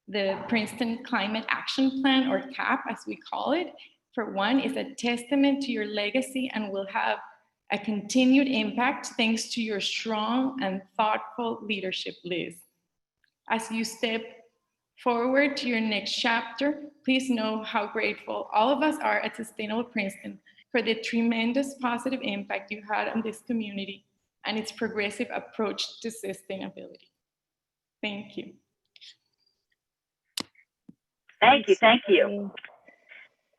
The Princeton Climate Action Plan, or CAP as we call it, for one, is a testament to your legacy and will have a continued impact thanks to your strong and thoughtful leadership, Liz. As you step forward to your next chapter, please know how grateful all of us are at Sustainable Princeton for the tremendous positive impact you had on this community and its progressive approach to sustainability. Thank you. Thank you, thank you.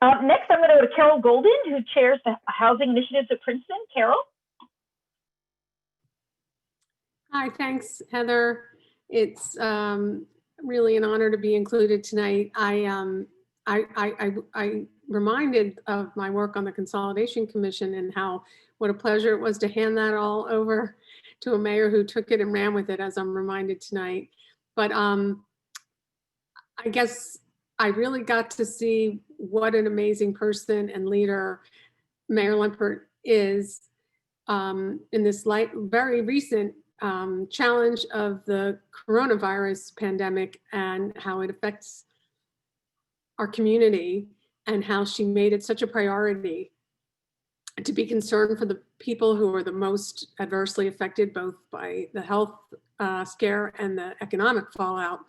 Next, I'm going to go to Carol Golden, who chairs the Housing Initiatives at Princeton. Carol? Hi, thanks, Heather. It's really an honor to be included tonight. I reminded of my work on the Consolidation Commission and how what a pleasure it was to hand that all over to a mayor who took it and ran with it, as I'm reminded tonight. But I guess I really got to see what an amazing person and leader Mayor Limpert is in this very recent challenge of the coronavirus pandemic and how it affects our community, and how she made it such a priority to be concerned for the people who are the most adversely affected, both by the health scare and the economic fallout.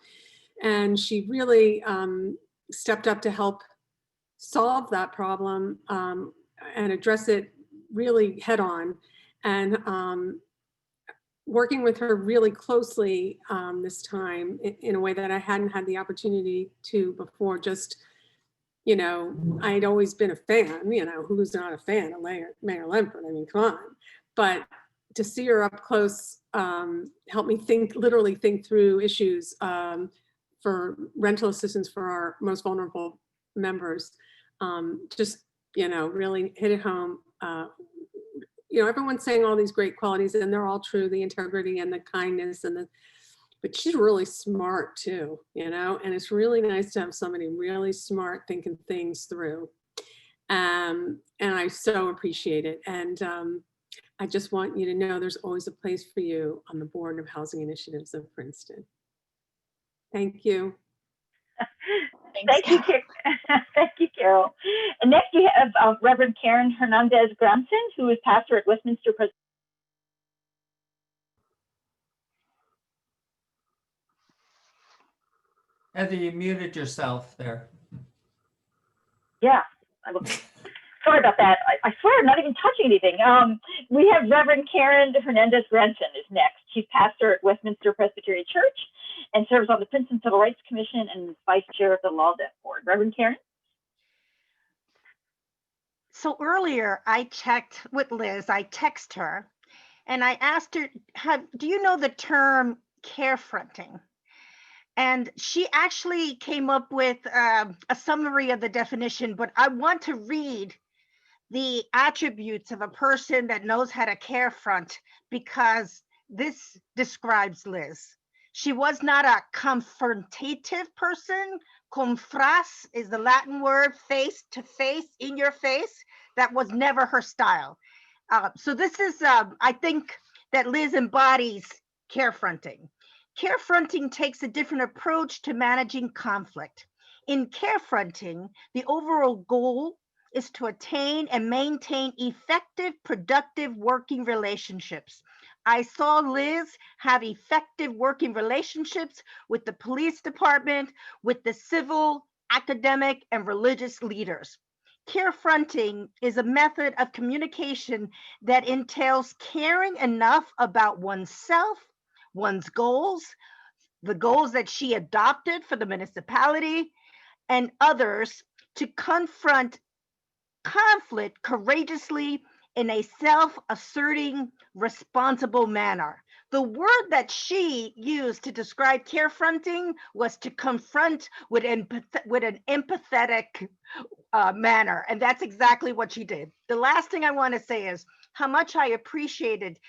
And she really stepped up to help solve that problem and address it really head on. And working with her really closely this time in a way that I hadn't had the opportunity to before. Just, you know, I'd always been a fan, you know, who's not a fan of Mayor Limpert? I mean, come on. But to see her up close helped me literally think through issues for rental assistance for our most vulnerable members. Just, you know, really hit it home. You know, everyone's saying all these great qualities and they're all true, the integrity and the kindness but she's really smart too, you know, and it's really nice to have somebody really smart thinking things through. And I so appreciate it. And I just want you to know there's always a place for you on the Board of Housing Initiatives of Princeton. Thank you. Thank you, thank you, Carol. And next you have Reverend Karen Hernandez Gramson, who is pastor at Westminster Presbyterian. Heather, you muted yourself there. Yeah, sorry about that. I swear I'm not even touching anything. We have Reverend Karen Hernandez Gramson is next. She's pastor at Westminster Presbyterian Church and serves on the Princeton Civil Rights Commission and is vice chair of the Law Desk Board. Reverend Karen? So earlier I checked with Liz, I text her and I asked her, do you know the term care fronting? And she actually came up with a summary of the definition, but I want to read the attributes of a person that knows how to care front, because this describes Liz. She was not a confrontative person. Confras is the Latin word, face to face, in your face. That was never her style. So this is, I think that Liz embodies care fronting. Care fronting takes a different approach to managing conflict. In care fronting, the overall goal is to attain and maintain effective, productive working relationships. I saw Liz have effective working relationships with the police department, with the civil, academic, and religious leaders. Care fronting is a method of communication that entails caring enough about oneself, one's goals, the goals that she adopted for the municipality, and others to confront conflict courageously in a self-asserting, responsible manner. The word that she used to describe carefronting was to confront with an empathetic manner. And that's exactly what she did. The last thing I want to say is how much I appreciated,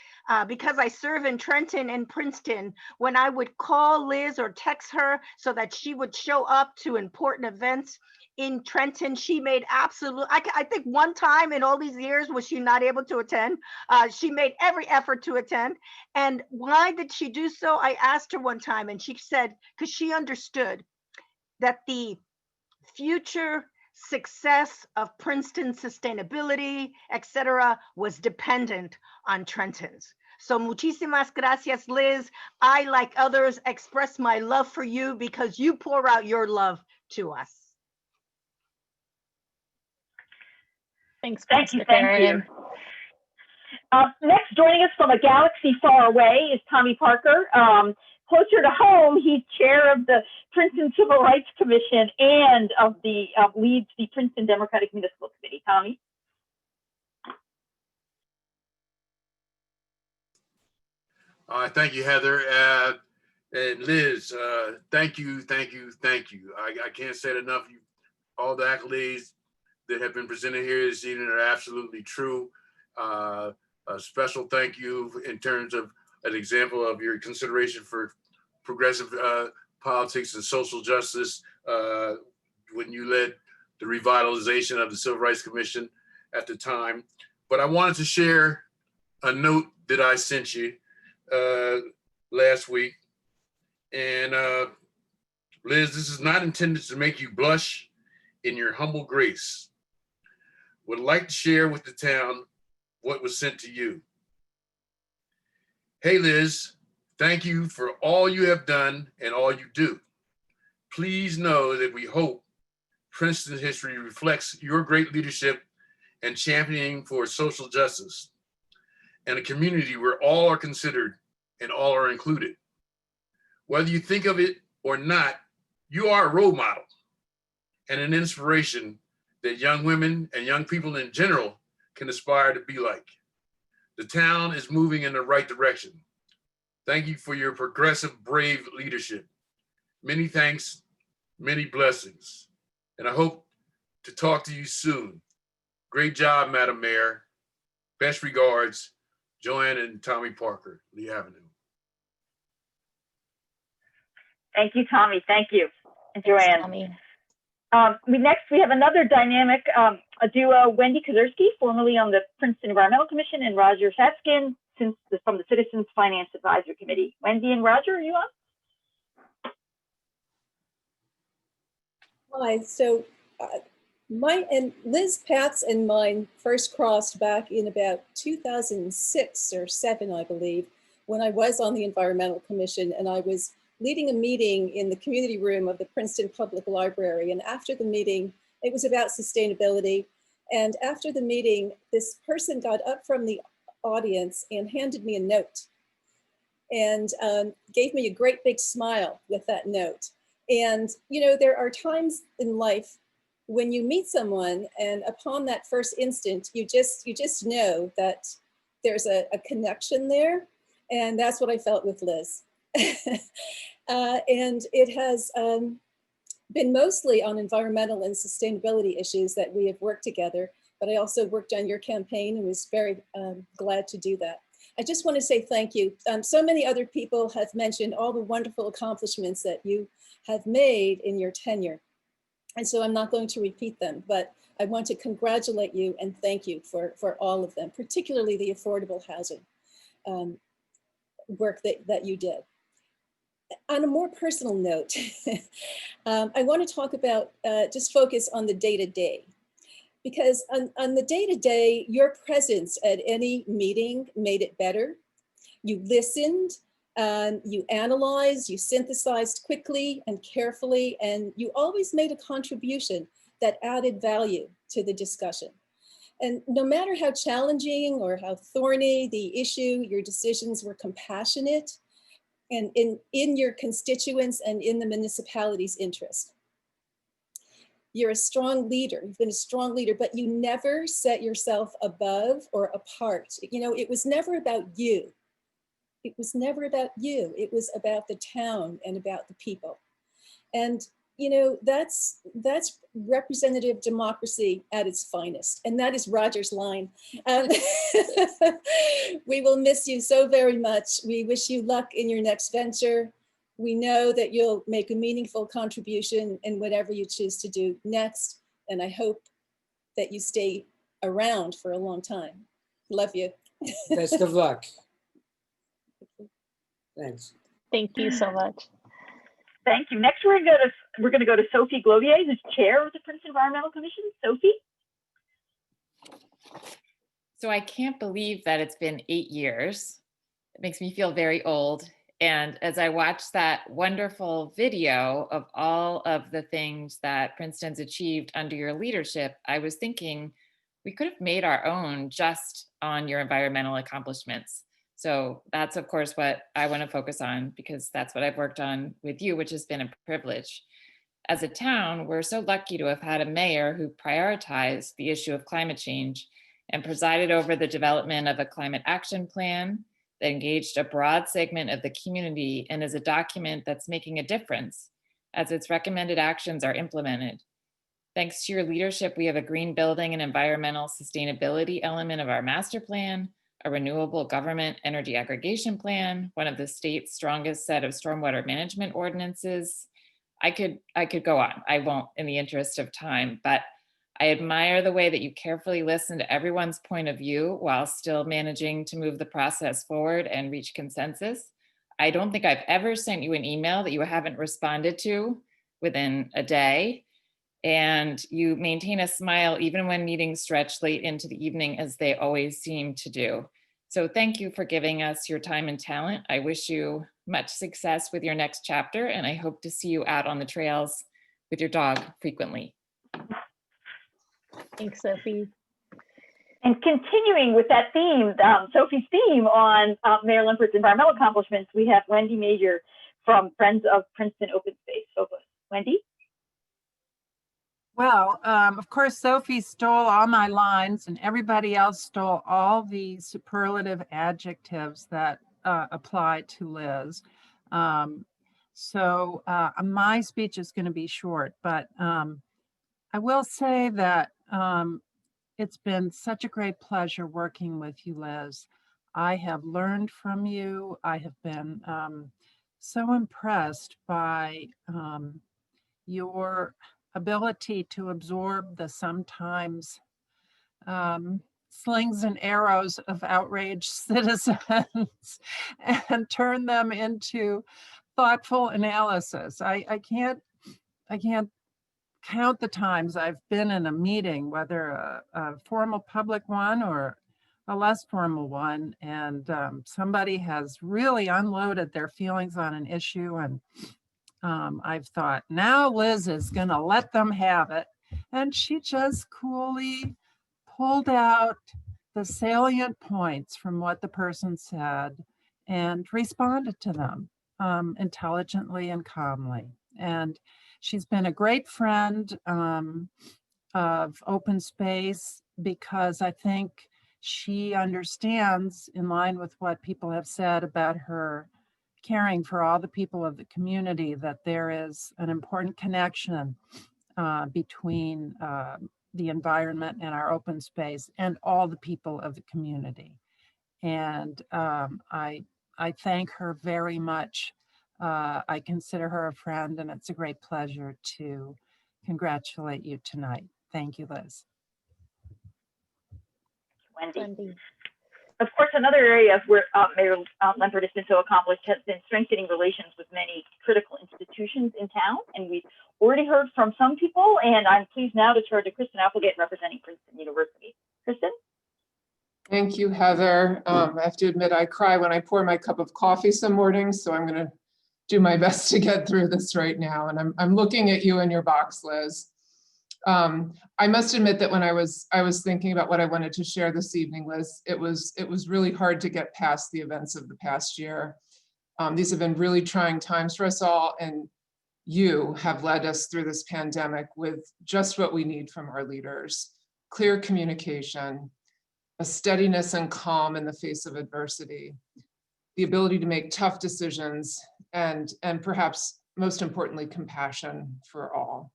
because I serve in Trenton and Princeton, when I would call Liz or text her so that she would show up to important events in Trenton. She made absolute, I think one time in all these years was she not able to attend. She made every effort to attend. And why did she do so? I asked her one time and she said, because she understood that the future success of Princeton sustainability, etc., was dependent on Trenton's. So muchísimas gracias, Liz. I, like others, express my love for you because you pour out your love to us. Thanks, Pastor Karen. Next, joining us from a galaxy far away is Tommy Parker. Closer to home, he's chair of the Princeton Civil Rights Commission and leads the Princeton Democratic Municipal Committee. Tommy. Thank you, Heather. And Liz, thank you. I can't say it enough. All the accolades that have been presented here this evening are absolutely true. A special thank you in terms of an example of your consideration for progressive politics and social justice when you led the revitalization of the Civil Rights Commission at the time. But I wanted to share a note that I sent you last week. And Liz, this is not intended to make you blush in your humble grace. Would like to share with the town what was sent to you. Hey, Liz, thank you for all you have done and all you do. Please know that we hope Princeton history reflects your great leadership and championing for social justice and a community where all are considered and all are included. Whether you think of it or not, you are a role model and an inspiration that young women and young people in general can aspire to be like. The town is moving in the right direction. Thank you for your progressive, brave leadership. Many thanks, many blessings. And I hope to talk to you soon. Great job, Madam Mayor. Best regards, Joanne and Tommy Parker, Lee Avenue. Thank you, Tommy. Thank you. And Joanne. Next, we have another dynamic duo, Wendy Kozerski, formerly on the Princeton Environmental Commission, and Roger Satskin, from the Citizens Finance Advisory Committee. Wendy and Roger, are you on? Hi, so and Liz paths and mine first crossed back in about 2006 or 7, I believe, when I was on the Environmental Commission and I was leading a meeting in the community room of the Princeton Public Library. And after the meeting, it was about sustainability. And after the meeting, this person got up from the audience and handed me a note and gave me a great big smile with that note. And, you know, there are times in life when you meet someone and upon that first instant, you just know that there's a connection there. And that's what I felt with Liz. And it has been mostly on environmental and sustainability issues that we have worked together, but I also worked on your campaign and was very glad to do that. I just want to say thank you. So many other people have mentioned all the wonderful accomplishments that you have made in your tenure. And so I'm not going to repeat them, but I want to congratulate you and thank you for all of them, particularly the affordable housing work that you did. On a more personal note, I want to talk about, just focus on the day-to-day. Because on the day-to-day, your presence at any meeting made it better. You listened, you analyzed, you synthesized quickly and carefully, and you always made a contribution that added value to the discussion. And no matter how challenging or how thorny the issue, your decisions were compassionate and in your constituents and in the municipality's interest. You're a strong leader. You've been a strong leader, but you never set yourself above or apart. You know, it was never about you. It was never about you. It was about the town and about the people. And, you know, that's representative democracy at its finest. And that is Roger's line. We will miss you so very much. We wish you luck in your next venture. We know that you'll make a meaningful contribution in whatever you choose to do next. And I hope that you stay around for a long time. Love you. Best of luck. Thanks. Thank you so much. Thank you. Next, we're going to go to Sophie Glovier, who's chair of the Princeton Environmental Commission. Sophie. So I can't believe that it's been 8 years. It makes me feel very old. And as I watched that wonderful video of all of the things that Princeton's achieved under your leadership, I was thinking we could have made our own just on your environmental accomplishments. So that's, of course, what I want to focus on, because that's what I've worked on with you, which has been a privilege. As a town, we're so lucky to have had a mayor who prioritized the issue of climate change and presided over the development of a climate action plan that engaged a broad segment of the community and is a document that's making a difference as its recommended actions are implemented. Thanks to your leadership, we have a green building and environmental sustainability element of our master plan, a renewable government energy aggregation plan, one of the state's strongest set of stormwater management ordinances. I could go on. I won't in the interest of time, but I admire the way that you carefully listen to everyone's point of view while still managing to move the process forward and reach consensus. I don't think I've ever sent you an email that you haven't responded to within a day. And you maintain a smile even when meetings stretch late into the evening, as they always seem to do. So thank you for giving us your time and talent. I wish you much success with your next chapter, and I hope to see you out on the trails with your dog frequently. Thanks, Sophie. And continuing with that theme, Sophie's theme on Mayor Lempert's environmental accomplishments, we have Wendy Major from Friends of Princeton Open Space. So, Wendy? Well, of course, Sophie stole all my lines and everybody else stole all the superlative adjectives that apply to Liz. So my speech is going to be short, but I will say that it's been such a great pleasure working with you, Liz. I have learned from you. I have been so impressed by your ability to absorb the sometimes slings and arrows of outraged citizens and turn them into thoughtful analysis. I can't count the times I've been in a meeting, whether a formal public one or a less formal one, and somebody has really unloaded their feelings on an issue, and I've thought, now Liz is going to let them have it. And she just coolly pulled out the salient points from what the person said and responded to them intelligently and calmly. And she's been a great friend of open space, because I think she understands, in line with what people have said about her caring for all the people of the community, that there is an important connection between the environment and our open space and all the people of the community. And I thank her very much. I consider her a friend, and it's a great pleasure to congratulate you tonight. Thank you, Liz. Wendy. Of course, another area where Mayor Lempert has been so accomplished has been strengthening relations with many critical institutions in town. And we've already heard from some people, and I'm pleased now to turn to Kristen Applegate, representing Princeton University. Kristen? Thank you, Heather. I have to admit, I cry when I pour my cup of coffee some mornings, so I'm going to do my best to get through this right now. And I'm looking at you in your box, Liz. I must admit that when I was thinking about what I wanted to share this evening, Liz, it was really hard to get past the events of the past year. These have been really trying times for us all, and you have led us through this pandemic with just what we need from our leaders: clear communication, a steadiness and calm in the face of adversity, the ability to make tough decisions, and perhaps most importantly, compassion for all.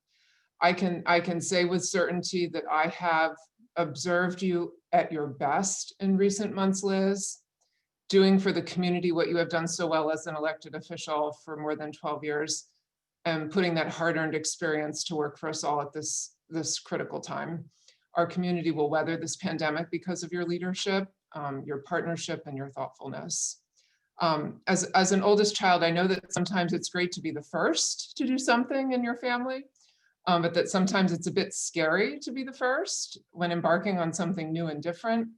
I can say with certainty that I have observed you at your best in recent months, Liz, doing for the community what you have done so well as an elected official for more than 12 years, and putting that hard-earned experience to work for us all at this critical time. Our community will weather this pandemic because of your leadership, your partnership, and your thoughtfulness. As an oldest child, I know that sometimes it's great to be the first to do something in your family, but that sometimes it's a bit scary to be the first when embarking on something new and different.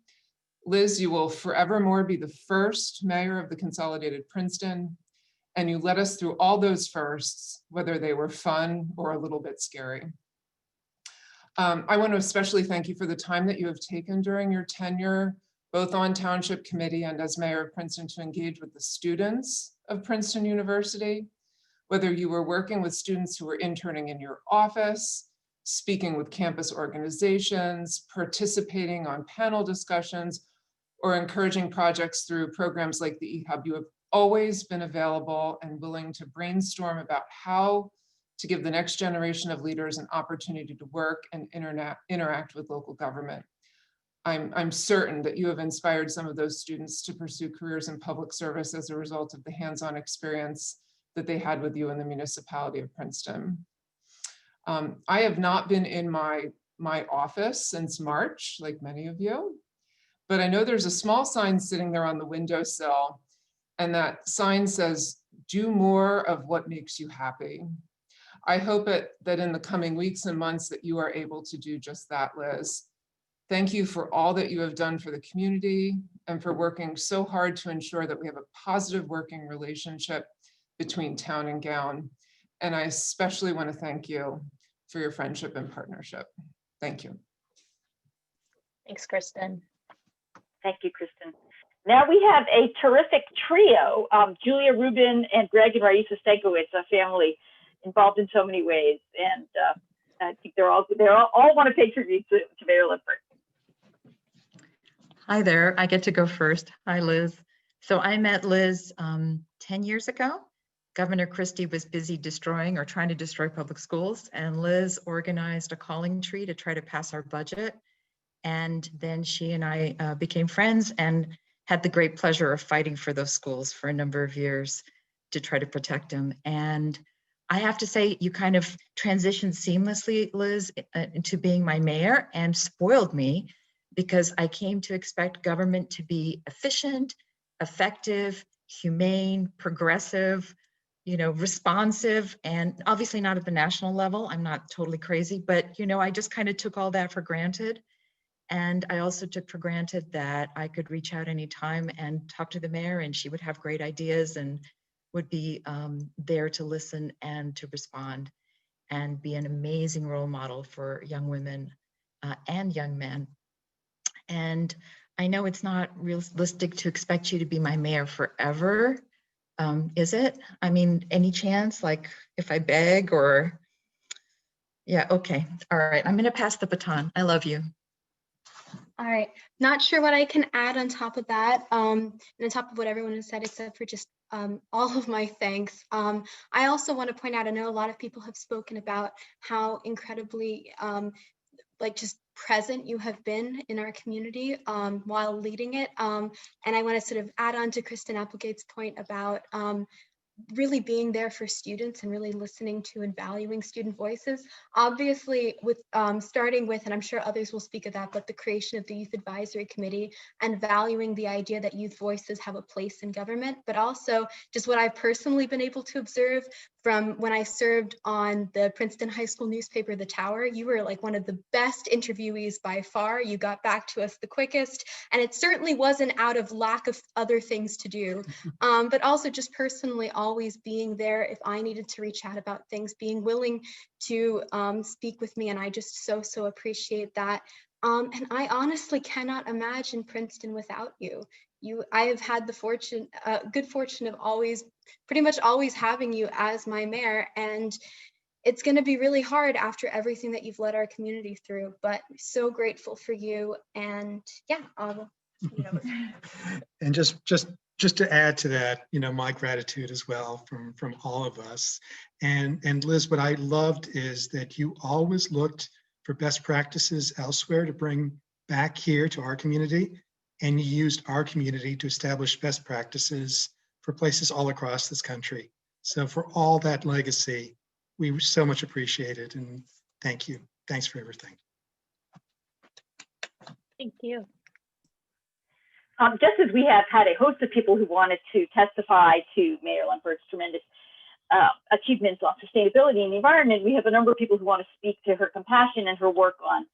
Liz, you will forevermore be the first mayor of the consolidated Princeton, and you led us through all those firsts, whether they were fun or a little bit scary. I want to especially thank you for the time that you have taken during your tenure, both on Township Committee and as Mayor of Princeton, to engage with the students of Princeton University. Whether you were working with students who were interning in your office, speaking with campus organizations, participating on panel discussions, or encouraging projects through programs like the eHub, you have always been available and willing to brainstorm about how to give the next generation of leaders an opportunity to work and interact with local government. I'm certain that you have inspired some of those students to pursue careers in public service as a result of the hands-on experience that they had with you in the municipality of Princeton. I have not been in my office since March, like many of you, but I know there's a small sign sitting there on the windowsill, and that sign says, "Do more of what makes you happy." I hope that in the coming weeks and months that you are able to do just that, Liz. Thank you for all that you have done for the community and for working so hard to ensure that we have a positive working relationship between town and gown. And I especially want to thank you for your friendship and partnership. Thank you. Thanks, Kristen. Thank you, Kristen. Now we have a terrific trio, Julia Rubin and Greg and Raisa Stankiewicz, a family involved in so many ways. And I think they all want to pay tribute to Mayor Limpert. Hi there, I get to go first. Hi, Liz. So I met Liz 10 years ago. Governor Christie was busy destroying or trying to destroy public schools, and Liz organized a calling tree to try to pass our budget. And then she and I became friends and had the great pleasure of fighting for those schools for a number of years to try to protect them. And I have to say, you kind of transitioned seamlessly, Liz, into being my mayor, and spoiled me, because I came to expect government to be efficient, effective, humane, progressive, responsive, and obviously not at the national level. I'm not totally crazy, but I just kind of took all that for granted. And I also took for granted that I could reach out anytime and talk to the mayor, and she would have great ideas and would be there to listen and to respond and be an amazing role model for young women and young men. And I know it's not realistic to expect you to be my mayor forever, is it? I mean, any chance, like if I beg or, yeah, okay. All right, I'm gonna pass the baton. I love you. All right, not sure what I can add on top of that, and on top of what everyone has said, except for just all of my thanks. I also want to point out, I know a lot of people have spoken about how incredibly just present you have been in our community while leading it. And I want to sort of add on to Kristen Applegate's point about really being there for students and really listening to and valuing student voices. Obviously, with starting with, and I'm sure others will speak of that, but the creation of the Youth Advisory Committee and valuing the idea that youth voices have a place in government, but also just what I've personally been able to observe from when I served on the Princeton High School newspaper, The Tower. You were like one of the best interviewees by far. You got back to us the quickest, and it certainly wasn't out of lack of other things to do, but also just personally always being there if I needed to reach out about things, being willing to speak with me, and I just so appreciate that. And I honestly cannot imagine Princeton without you. I have had the good fortune of pretty much always having you as my mayor, and it's going to be really hard after everything that you've led our community through, but so grateful for you. And yeah, And just to add to that, my gratitude as well from all of us. And Liz, what I loved is that you always looked for best practices elsewhere to bring back here to our community. And you used our community to establish best practices for places all across this country. So for all that legacy, we so much appreciate it, and thank you. Thanks for everything. Thank you. Just as we have had a host of people who wanted to testify to Mayor Lempert's tremendous achievements on sustainability and the environment, we have a number of people who want to speak to her compassion and her work on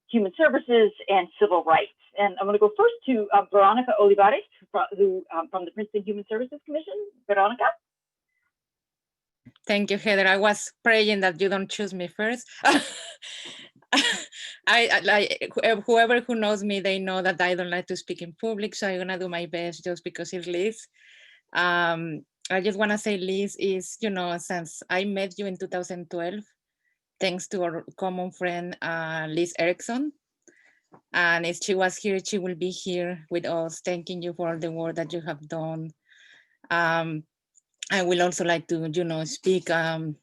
human services and civil rights. And I'm going to go first to Veronica Olivares, who from the Princeton Human Services Commission. Veronica. Thank you, Heather. I was praying that you don't choose me first. I like whoever who knows me, they know that I don't like to speak in public, so I'm gonna do my best just because it's Liz. I just want to say, Liz is, since I met you in 2012, thanks to our common friend, Liz Erickson. And if she was here, she will be here with us, thanking you for all the work that you have done. I will also like to, speak. Oh,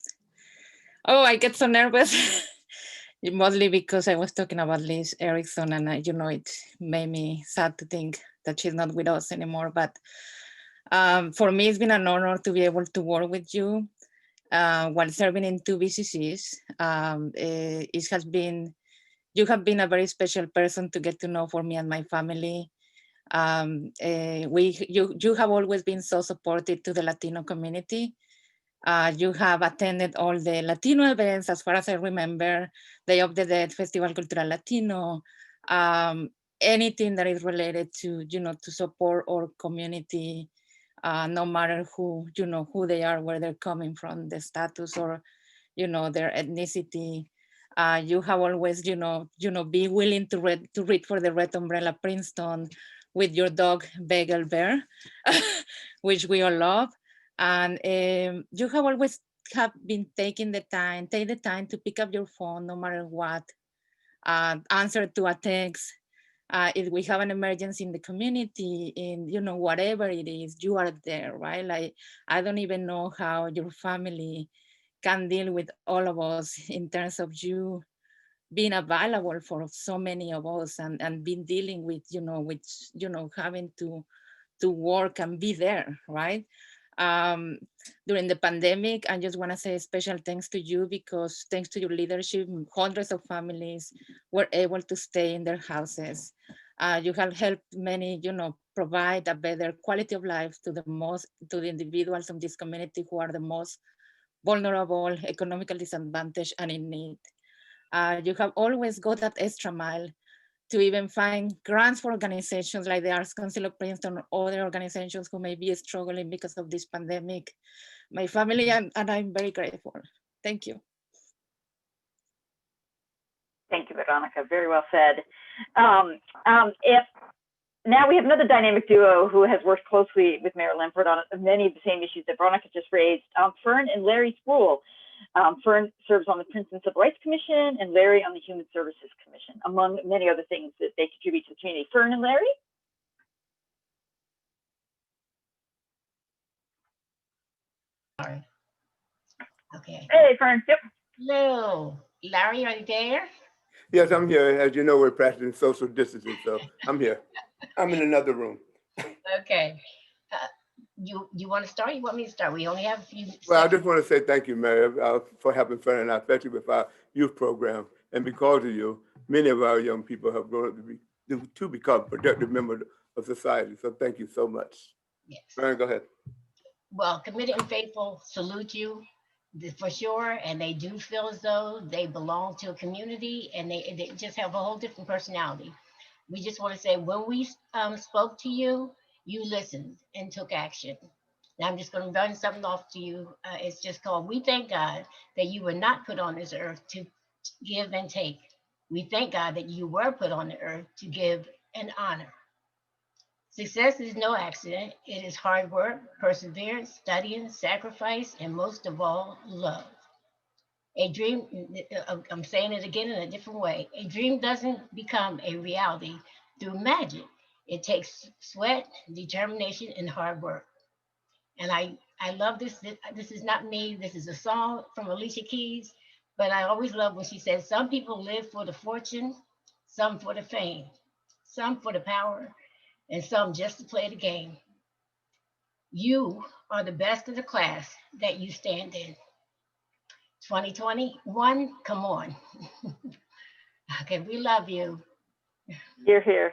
I get so nervous, mostly because I was talking about Liz Erickson, and it made me sad to think that she's not with us anymore. But for me, it's been an honor to be able to work with you while serving in 2 BCCs. You have been a very special person to get to know for me and my family. You have always been so supportive to the Latino community. You have attended all the Latino events, as far as I remember, Day of the Dead, Festival Cultural Latino, anything that is related to, to support our community, no matter who they are, where they're coming from, the status or, their ethnicity. You have always, be willing to read for the Red Umbrella Princeton with your dog, Bagel Bear, which we all love. And you have always been taking the time, take the time to pick up your phone, no matter what, answer to a text. If we have an emergency in the community, in whatever it is, you are there, right? Like, I don't even know how your family can deal with all of us in terms of you being available for so many of us, and been dealing with, having to work and be there, right? During the pandemic, I just want to say a special thanks to you, because thanks to your leadership, hundreds of families were able to stay in their houses. You have helped many, provide a better quality of life to the individuals in this community who are the most vulnerable, economically disadvantaged, and in need. You have always go that extra mile to even find grants for organizations like the Arts Council of Princeton or other organizations who may be struggling because of this pandemic. My family and I'm very grateful. Thank you. Thank you, Veronica. Very well said. Now we have another dynamic duo who has worked closely with Mayor Lempert on many of the same issues that Veronica just raised, Fern and Larry Sproul. Fern serves on the Princeton Civil Rights Commission and Larry on the Human Services Commission, among many other things that they contribute to the community. Fern and Larry? Sorry. Okay. Hey, Fern. Yep. Hello. Larry, are you there? Yes, I'm here. As you know, we're practicing social distancing, so I'm here. I'm in another room. Okay. You want to start? You want me to start? We only have a few seconds. Well, I just want to say thank you, Mayor, for helping Fern and I, especially with our youth program. And because of you, many of our young people have grown up to become productive members of society. So thank you so much. Yes. Fern, go ahead. Well, Committed and Faithful salute you for sure. And they do feel as though they belong to a community, and they just have a whole different personality. We just want to say, when we spoke to you, you listened and took action. Now I'm just going to run something off to you. It's just called, we thank God that you were not put on this earth to give and take. We thank God that you were put on the earth to give and honor. Success is no accident. It is hard work, perseverance, studying, sacrifice, and most of all, love. A dream, I'm saying it again in a different way. A dream doesn't become a reality through magic. It takes sweat, determination, and hard work. And I love this. This is not me. This is a song from Alicia Keys. But I always love when she says, some people live for the fortune, some for the fame, some for the power, and some just to play the game. You are the best of the class that you stand in. 2021, come on. Okay, we love you. You're here.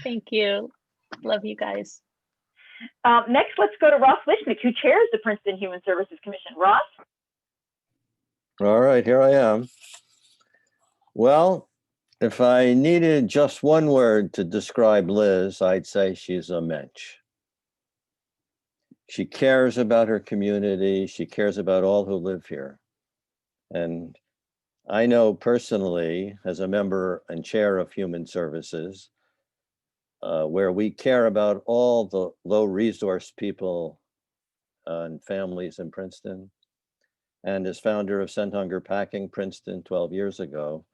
Thank you. Love you guys. Next, let's go to Ross Wishnick, who chairs the Princeton Human Services Commission. Ross? All right, here I am. Well, if I needed just one word to describe Liz, I'd say she's a mensch. She cares about her community. She cares about all who live here. And I know personally, as a member and chair of Human Services, where we care about all the low resource people and families in Princeton. And as founder of Send Hunger Packing Princeton 12 years ago,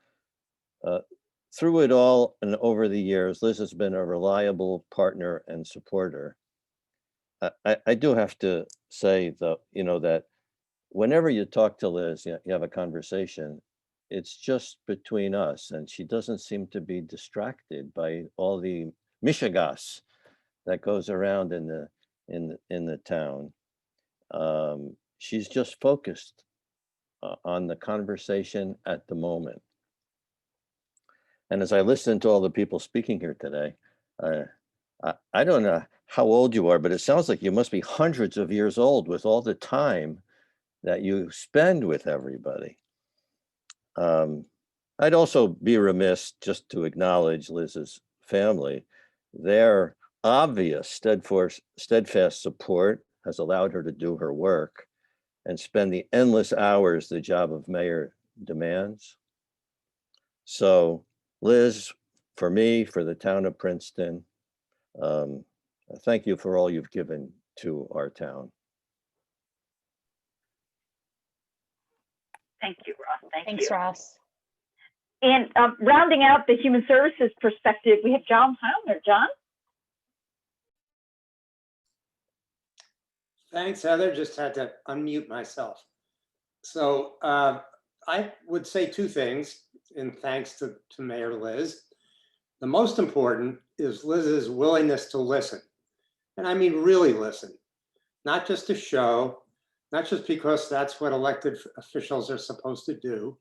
through it all and over the years, Liz has been a reliable partner and supporter. I do have to say though, that whenever you talk to Liz, you have a conversation, it's just between us, and she doesn't seem to be distracted by all the mishigas that goes around in the town. She's just focused on the conversation at the moment. And as I listen to all the people speaking here today, I don't know how old you are, but it sounds like you must be hundreds of years old with all the time that you spend with everybody. I'd also be remiss just to acknowledge Liz's family. Their obvious steadfast support has allowed her to do her work and spend the endless hours the job of mayor demands. So Liz, for me, for the town of Princeton, thank you for all you've given to our town. Thank you, Ross. Thanks, Ross. And rounding out the human services perspective, we have John Heilner. John? Thanks, Heather. Just had to unmute myself. So I would say two things in thanks to Mayor Liz. The most important is Liz's willingness to listen. And I mean really listen, not just to show, not just because that's what elected officials are supposed to do.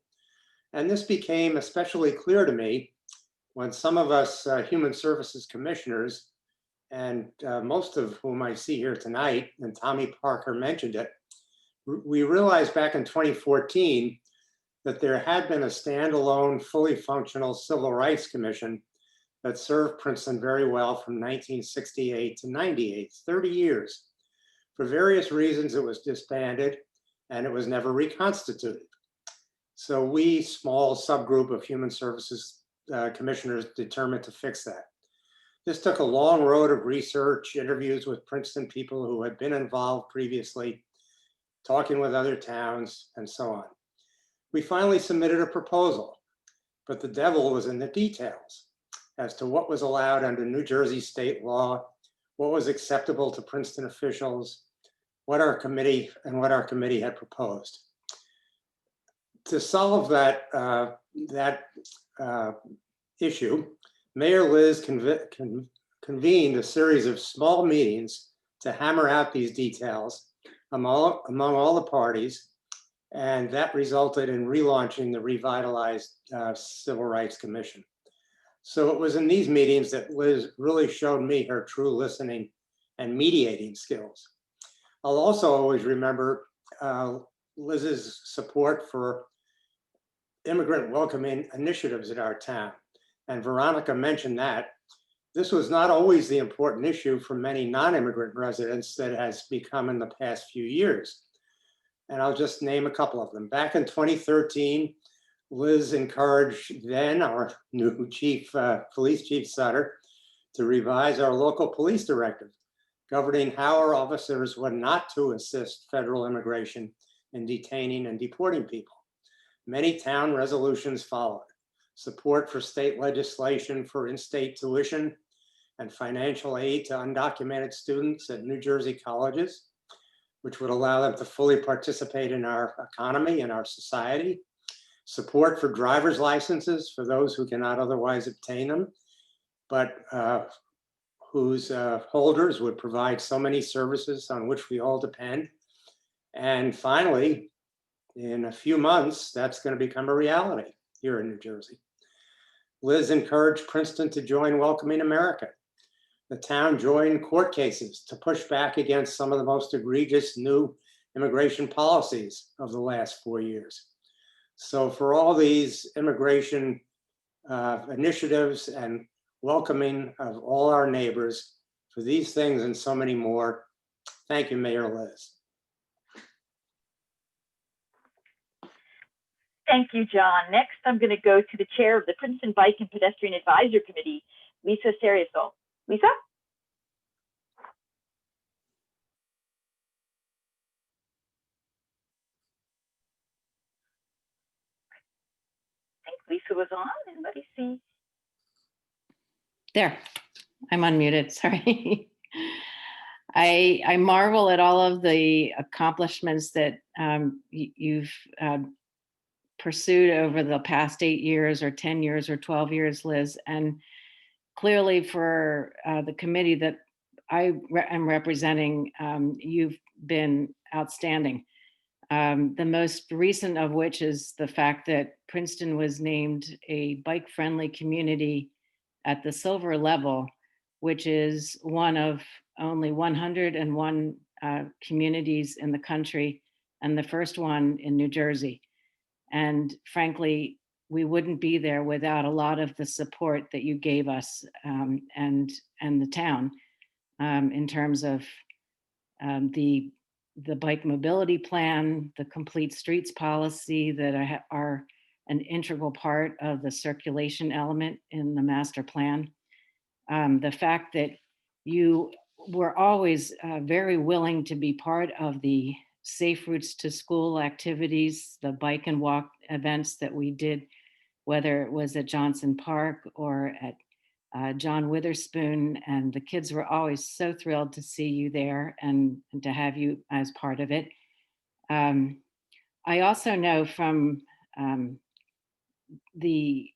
And this became especially clear to me when some of us human services commissioners, and most of whom I see here tonight, and Tommy Parker mentioned it, we realized back in 2014 that there had been a standalone, fully functional Civil Rights Commission that served Princeton very well from 1968 to 98, 30 years. For various reasons, it was disbanded and it was never reconstituted. So we, small subgroup of human services commissioners, determined to fix that. This took a long road of research, interviews with Princeton people who had been involved previously, talking with other towns, and so on. We finally submitted a proposal, but the devil was in the details as to what was allowed under New Jersey state law, what was acceptable to Princeton officials, what our committee had proposed. To solve that issue, Mayor Liz convened a series of small meetings to hammer out these details among all the parties, and that resulted in relaunching the revitalized Civil Rights Commission. So it was in these meetings that Liz really showed me her true listening and mediating skills. I'll also always remember Liz's support for immigrant welcoming initiatives in our town. And Veronica mentioned that. This was not always the important issue for many non-immigrant residents that has become in the past few years. And I'll just name a couple of them. Back in 2013, Liz encouraged then our new police chief Sutter to revise our local police directive governing how our officers were not to assist federal immigration in detaining and deporting people. Many town resolutions followed. Support for state legislation for in-state tuition and financial aid to undocumented students at New Jersey colleges, which would allow them to fully participate in our economy and our society. Support for driver's licenses for those who cannot otherwise obtain them, but whose holders would provide so many services on which we all depend. And finally, in a few months, that's going to become a reality here in New Jersey. Liz encouraged Princeton to join Welcoming America. The town joined court cases to push back against some of the most egregious new immigration policies of the last 4 years. So for all these immigration initiatives and welcoming of all our neighbors, for these things and so many more, thank you, Mayor Liz. Thank you, John. Next, I'm going to go to the chair of the Princeton Bike and Pedestrian Advisory Committee, Lisa Seriasol. Lisa? I think Lisa was on. Anybody see? There, I'm unmuted, sorry. I marvel at all of the accomplishments that you've pursued over the past 8 years or 10 years or 12 years, Liz. And clearly for the committee that I am representing, you've been outstanding. The most recent of which is the fact that Princeton was named a bike-friendly community at the silver level, which is one of only 101 communities in the country and the first one in New Jersey. And frankly, we wouldn't be there without a lot of the support that you gave us and the town in terms of the bike mobility plan, the complete streets policy that are an integral part of the circulation element in the master plan. The fact that you were always very willing to be part of the safe routes to school activities, the bike and walk events that we did, whether it was at Johnson Park or at John Witherspoon, and the kids were always so thrilled to see you there and to have you as part of it. I also know from the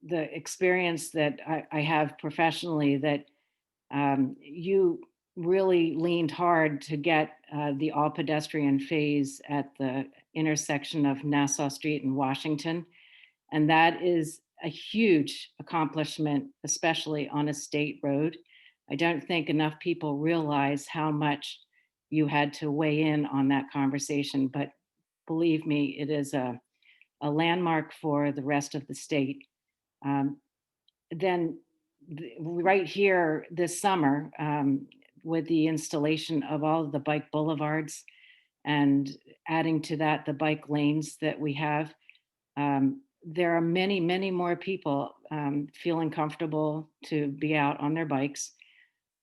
experience that I have professionally that you really leaned hard to get the all pedestrian phase at the intersection of Nassau Street and Washington. And that is a huge accomplishment, especially on a state road. I don't think enough people realize how much you had to weigh in on that conversation, but believe me, it is a landmark for the rest of the state. Then right here this summer, with the installation of all of the bike boulevards and adding to that the bike lanes that we have, there are many, many more people feeling comfortable to be out on their bikes.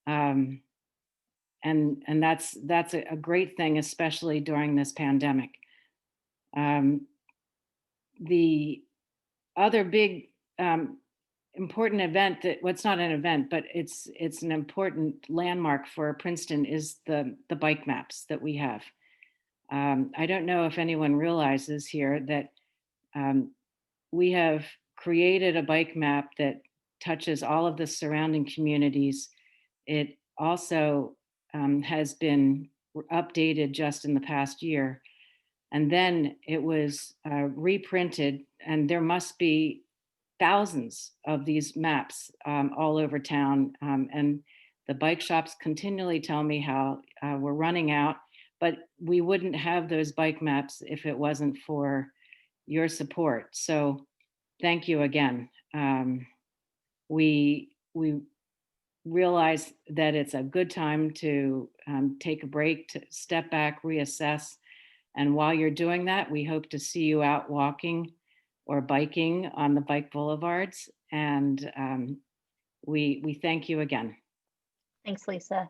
And that's a great thing, especially during this pandemic. The other big important event that, well, it's not an event, but it's an important landmark for Princeton is the bike maps that we have. I don't know if anyone realizes here that we have created a bike map that touches all of the surrounding communities. It also has been updated just in the past year. And then it was reprinted, and there must be thousands of these maps all over town. And the bike shops continually tell me how we're running out, but we wouldn't have those bike maps if it wasn't for your support. So thank you again. We realize that it's a good time to take a break, to step back, reassess. And while you're doing that, we hope to see you out walking or biking on the bike boulevards. And we thank you again. Thanks, Lisa.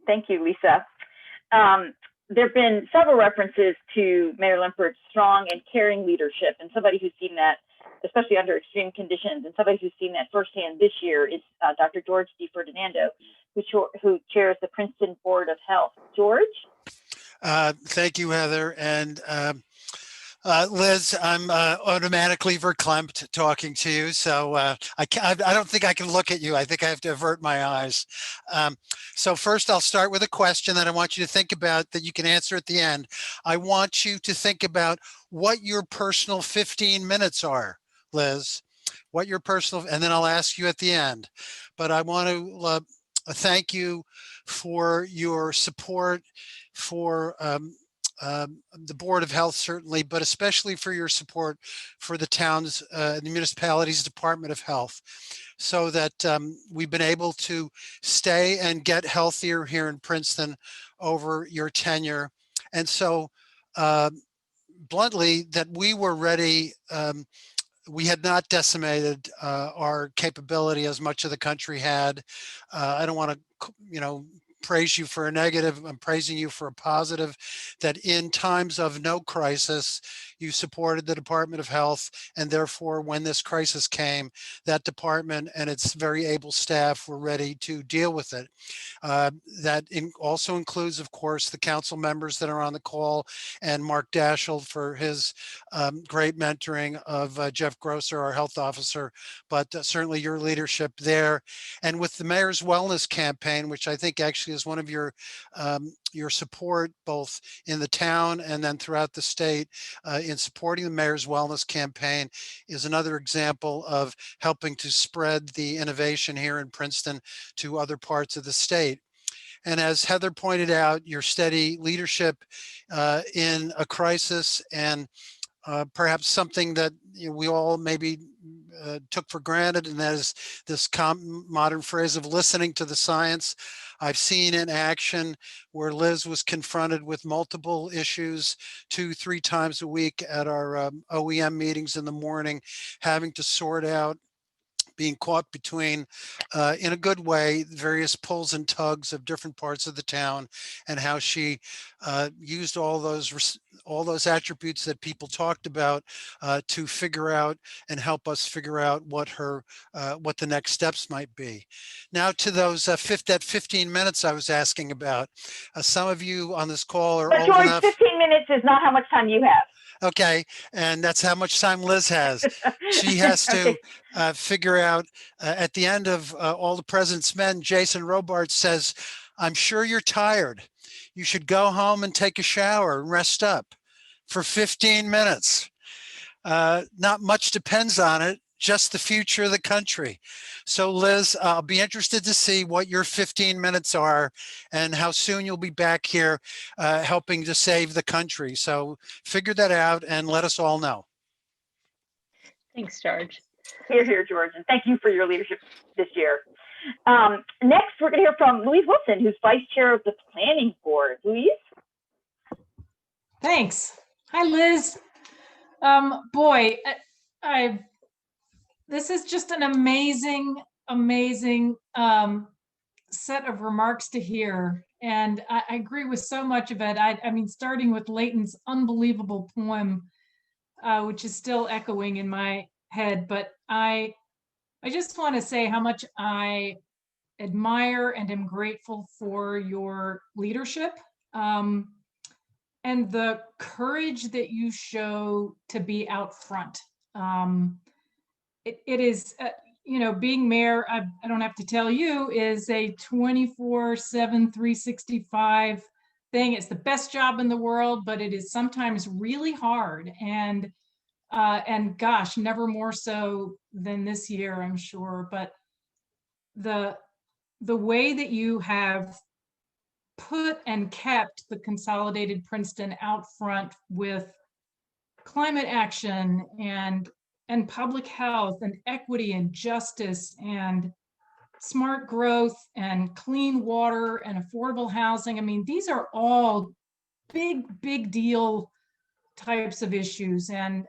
Thank you, Lisa. There have been several references to Mayor Lempert's strong and caring leadership, and somebody who's seen that, especially under extreme conditions, and somebody who's seen that firsthand this year is Dr. George D. Ferdinando, who chairs the Princeton Board of Health. George? Thank you, Heather. And Liz, I'm automatically verklempt talking to you, so I don't think I can look at you. I think I have to avert my eyes. So first, I'll start with a question that I want you to think about that you can answer at the end. I want you to think about what your personal 15 minutes are, Liz. What your personal, and then I'll ask you at the end. But I want to thank you for your support for the Board of Health, certainly, but especially for your support for the town's, the municipality's Department of Health, so that we've been able to stay and get healthier here in Princeton over your tenure. And so bluntly, that we were ready, we had not decimated our capability as much of the country had. I don't want to, praise you for a negative. I'm praising you for a positive, that in times of no crisis, you supported the Department of Health, and therefore when this crisis came, that department and its very able staff were ready to deal with it. That also includes, of course, the council members that are on the call, and Mark Daschel for his great mentoring of Jeff Grosser, our health officer, but certainly your leadership there. And with the Mayor's Wellness Campaign, which I think actually is one of your support both in the town and then throughout the state in supporting the Mayor's Wellness Campaign, is another example of helping to spread the innovation here in Princeton to other parts of the state. And as Heather pointed out, your steady leadership in a crisis, and perhaps something that we all maybe took for granted, and that is this modern phrase of listening to the science. I've seen in action where Liz was confronted with multiple issues 2-3 times a week at our OEM meetings in the morning, having to sort out, being caught between, in a good way, various pulls and tugs of different parts of the town, and how she used all those attributes that people talked about to figure out and help us figure out what the next steps might be. Now to those that 15 minutes I was asking about. Some of you on this call are But old George, enough. 15 minutes is not how much time you have. Okay, and that's how much time Liz has. She has to figure out at the end of All the President's Men, Jason Robards says, "I'm sure you're tired. You should go home and take a shower and rest up." For 15 minutes. Not much depends on it, just the future of the country. So Liz, I'll be interested to see what your 15 minutes are and how soon you'll be back here helping to save the country. So figure that out and let us all know. Thanks, George. Here, George, and thank you for your leadership this year. Next, we're going to hear from Louise Wilson, who's Vice Chair of the Planning Board. Louise? Thanks. Hi, Liz. Boy, this is just an amazing set of remarks to hear. And I agree with so much of it. I mean, starting with Leighton's unbelievable poem, which is still echoing in my head. But I just want to say how much I admire and am grateful for your leadership. And the courage that you show to be out front. It is, being mayor, I don't have to tell you, is a 24/7, 365 thing. It's the best job in the world, but it is sometimes really hard. And gosh, never more so than this year, I'm sure. But the way that you have put and kept the consolidated Princeton out front with climate action and public health and equity and justice and smart growth and clean water and affordable housing. I mean, these are all big deal types of issues, and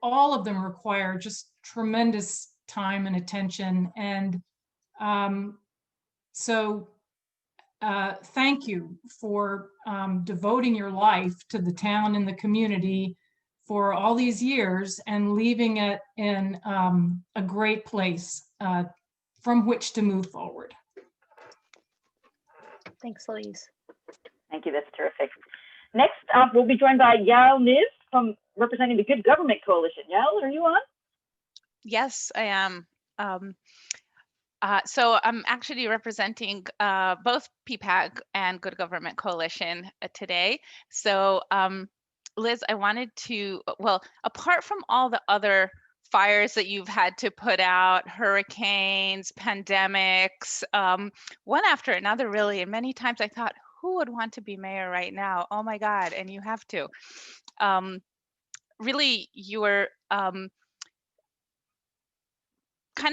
all of them require just tremendous time and attention. And so thank you for devoting your life to the town and the community for all these years and leaving it in a great place from which to move forward. Thanks, Elise. Thank you. That's terrific. Next up, we'll be joined by Yael Niz from representing the Good Government Coalition. Yael, are you on? Yes, I am. So I'm actually representing both PPAG and Good Government Coalition today. So Liz, I wanted to, well, apart from all the other fires that you've had to put out, hurricanes, pandemics, one after another really, and many times I thought, who would want to be mayor right now? Oh my God, and you have to. Really, you were kind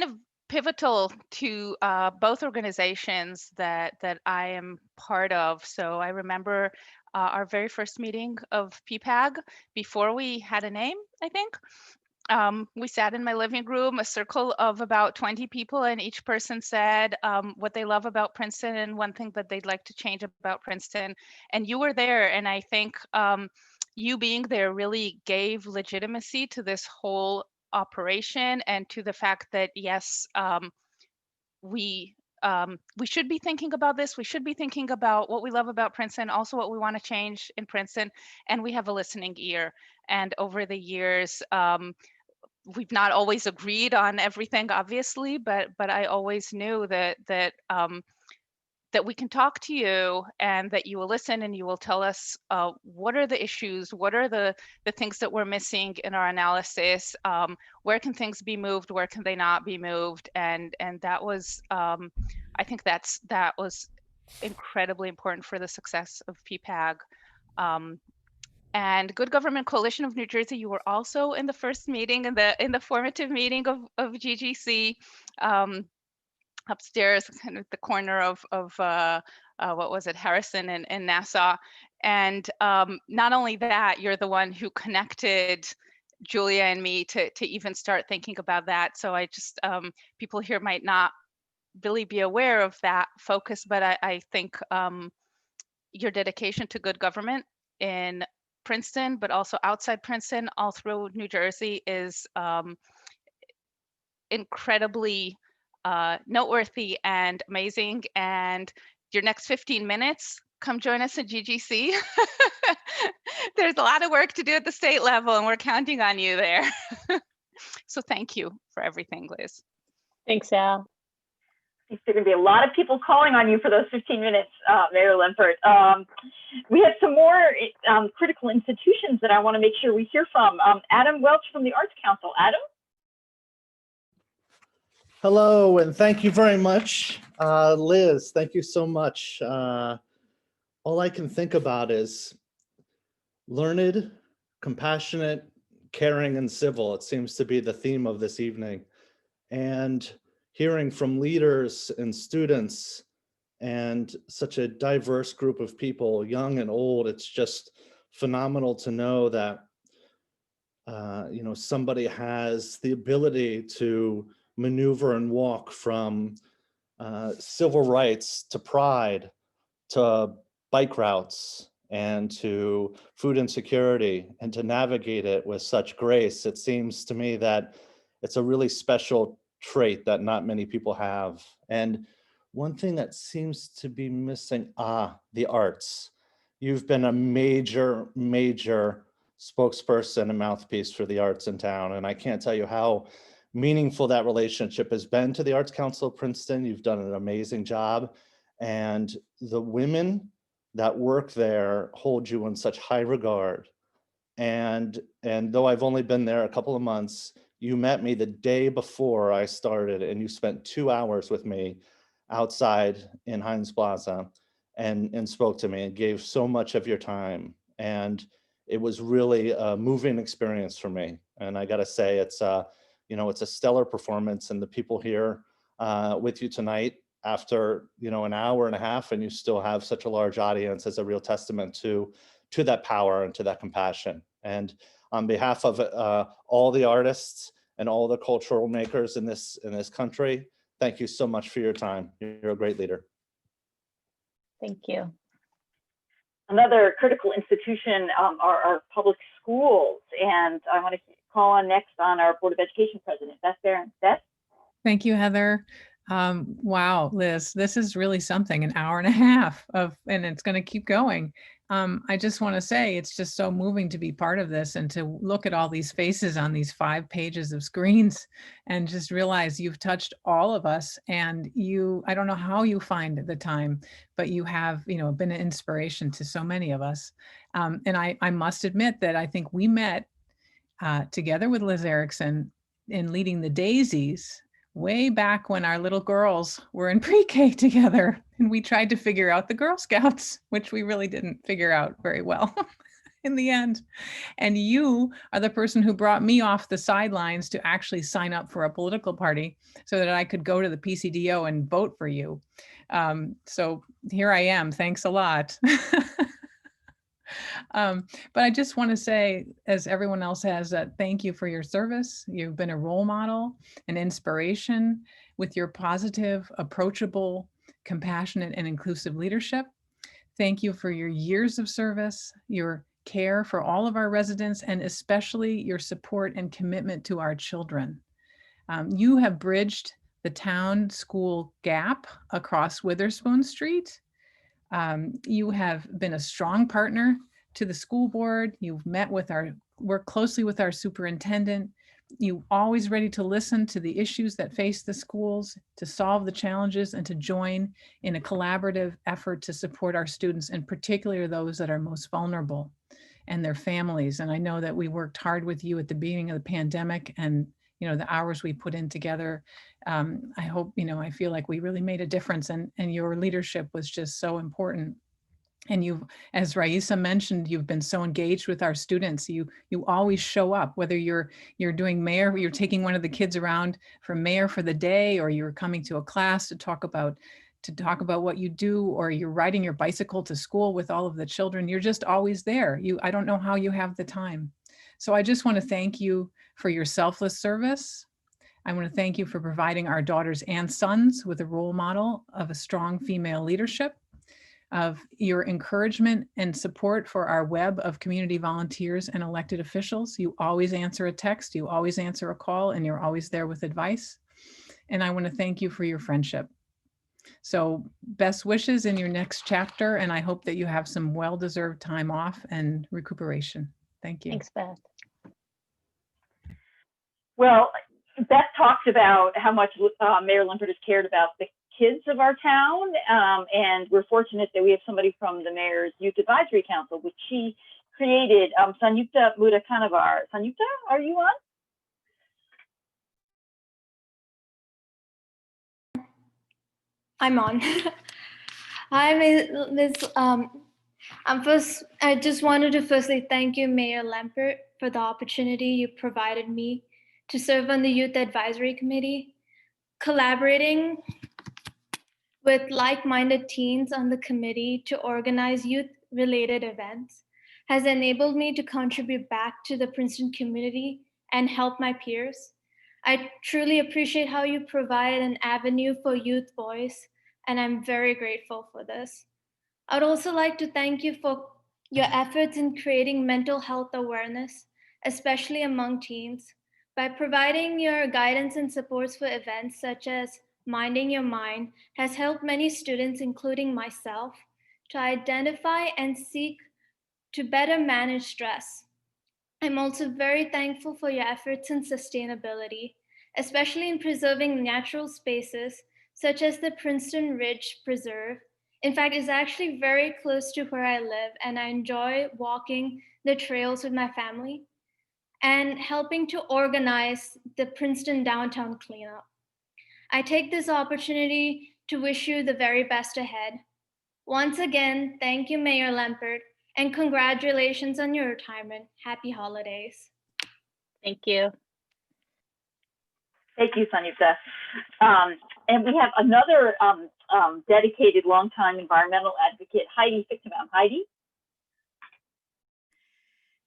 of pivotal to both organizations that I am part of. So I remember our very first meeting of PPAG before we had a name, I think. We sat in my living room, a circle of about 20 people, and each person said what they love about Princeton and one thing that they'd like to change about Princeton. And you were there, and I think you being there really gave legitimacy to this whole operation and to the fact that, yes, we should be thinking about this. We should be thinking about what we love about Princeton, also what we want to change in Princeton, and we have a listening ear. And over the years, we've not always agreed on everything, obviously, but I always knew that that we can talk to you and that you will listen and you will tell us what are the issues, what are the things that we're missing in our analysis, where can things be moved, where can they not be moved, and that was, I think that was incredibly important for the success of PPAG. And Good Government Coalition of New Jersey, you were also in the first meeting, in the formative meeting of GGC. Upstairs, kind of the corner of what was it, Harrison and Nassau. And not only that, you're the one who connected Julia and me to even start thinking about that. So I just, people here might not really be aware of that focus, but I think your dedication to good government in Princeton, but also outside Princeton, all through New Jersey is incredibly noteworthy and amazing. And your next 15 minutes, come join us at GGC. There's a lot of work to do at the state level and we're counting on you there. So thank you for everything, Liz. Thanks, Al. There's going to be a lot of people calling on you for those 15 minutes, Mayor Limpert. We have some more critical institutions that I want to make sure we hear from. Adam Welch from the Arts Council. Adam? Hello, and thank you very much. Liz, thank you so much. All I can think about is learned, compassionate, caring, and civil. It seems to be the theme of this evening. And hearing from leaders and students and such a diverse group of people, young and old, it's just phenomenal to know that somebody has the ability to maneuver and walk from civil rights to pride to bike routes and to food insecurity and to navigate it with such grace. It seems to me that it's a really special trait that not many people have. And one thing that seems to be missing, the arts. You've been a major spokesperson and mouthpiece for the arts in town. And I can't tell you how meaningful that relationship has been to the Arts Council of Princeton. You've done an amazing job. And the women that work there hold you in such high regard. And though I've only been there a couple of months, you met me the day before I started and you spent 2 hours with me outside in Heinz Plaza and spoke to me and gave so much of your time. And it was really a moving experience for me. And I gotta say, it's a stellar performance, and the people here with you tonight after an hour and a half and you still have such a large audience is a real testament to that power and to that compassion. And on behalf of all the artists and all the cultural makers in this country. Thank you so much for your time. You're a great leader. Thank you. Another critical institution are public schools. And I want to call on next on our Board of Education President, Beth Barron. Beth? Thank you, Heather. Wow, Liz, this is really something, an hour and a half of, and it's going to keep going. I just want to say it's just so moving to be part of this and to look at all these faces on these 5 pages of screens and just realize you've touched all of us, and I don't know how you find the time, but you have, been an inspiration to so many of us. And I must admit that I think we met together with Liz Erickson in leading the Daisies way back when our little girls were in pre-K together, and we tried to figure out the Girl Scouts, which we really didn't figure out very well in the end. And you are the person who brought me off the sidelines to actually sign up for a political party so that I could go to the PCDO and vote for you. So here I am. Thanks a lot. But I just want to say, as everyone else has, that thank you for your service. You've been a role model, an inspiration with your positive, approachable, compassionate, and inclusive leadership. Thank you for your years of service, your care for all of our residents, and especially your support and commitment to our children. You have bridged the town school gap across Witherspoon Street. You have been a strong partner to the school board. You've worked closely with our superintendent. You always ready to listen to the issues that face the schools, to solve the challenges, and to join in a collaborative effort to support our students, and particularly those that are most vulnerable and their families. And I know that we worked hard with you at the beginning of the pandemic, and the hours we put in together. I hope, I feel like we really made a difference, and your leadership was just so important. And you've, as Raisa mentioned, you've been so engaged with our students. You always show up, whether you're doing mayor, you're taking one of the kids around for mayor for the day, or you're coming to a class to talk about what you do, or you're riding your bicycle to school with all of the children. You're just always there. I don't know how you have the time. So I just want to thank you for your selfless service. I want to thank you for providing our daughters and sons with a role model of a strong female leadership, of your encouragement and support for our web of community volunteers and elected officials. You always answer a text, you always answer a call, and you're always there with advice. And I want to thank you for your friendship. So best wishes in your next chapter, and I hope that you have some well-deserved time off and recuperation. Thank you. Thanks, Beth. Well, Beth talked about how much Mayor Limpert has cared about the kids of our town, and we're fortunate that we have somebody from the Mayor's Youth Advisory Council, which she created. Sanyukta Mudakanavar. Sanyukta, are you on? I'm on. Hi, Ms. I just wanted to firstly thank you, Mayor Limpert, for the opportunity you provided me to serve on the Youth Advisory Committee. Collaborating with like-minded teens on the committee to organize youth-related events has enabled me to contribute back to the Princeton community and help my peers. I truly appreciate how you provide an avenue for youth voice, and I'm very grateful for this. I'd also like to thank you for your efforts in creating mental health awareness, especially among teens, by providing your guidance and supports for events such as Minding Your Mind has helped many students, including myself, to identify and seek to better manage stress. I'm also very thankful for your efforts in sustainability, especially in preserving natural spaces such as the Princeton Ridge Preserve. In fact, it's actually very close to where I live, and I enjoy walking the trails with my family and helping to organize the Princeton downtown cleanup. I take this opportunity to wish you the very best ahead. Once again, thank you, Mayor Limpert, and congratulations on your retirement. Happy holidays. Thank you. Thank you, Sanyukta. And we have another dedicated longtime environmental advocate, Heidi Fichtenbaum. Heidi?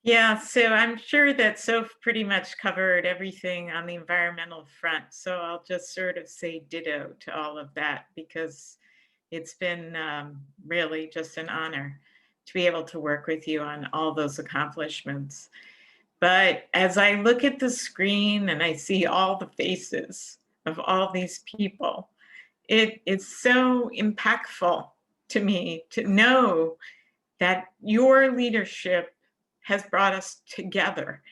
Yeah, so I'm sure that Soph pretty much covered everything on the environmental front. So I'll just sort of say ditto to all of that, because it's been really just an honor to be able to work with you on all those accomplishments. But as I look at the screen and I see all the faces of all these people, it is so impactful to me to know that your leadership has brought us together.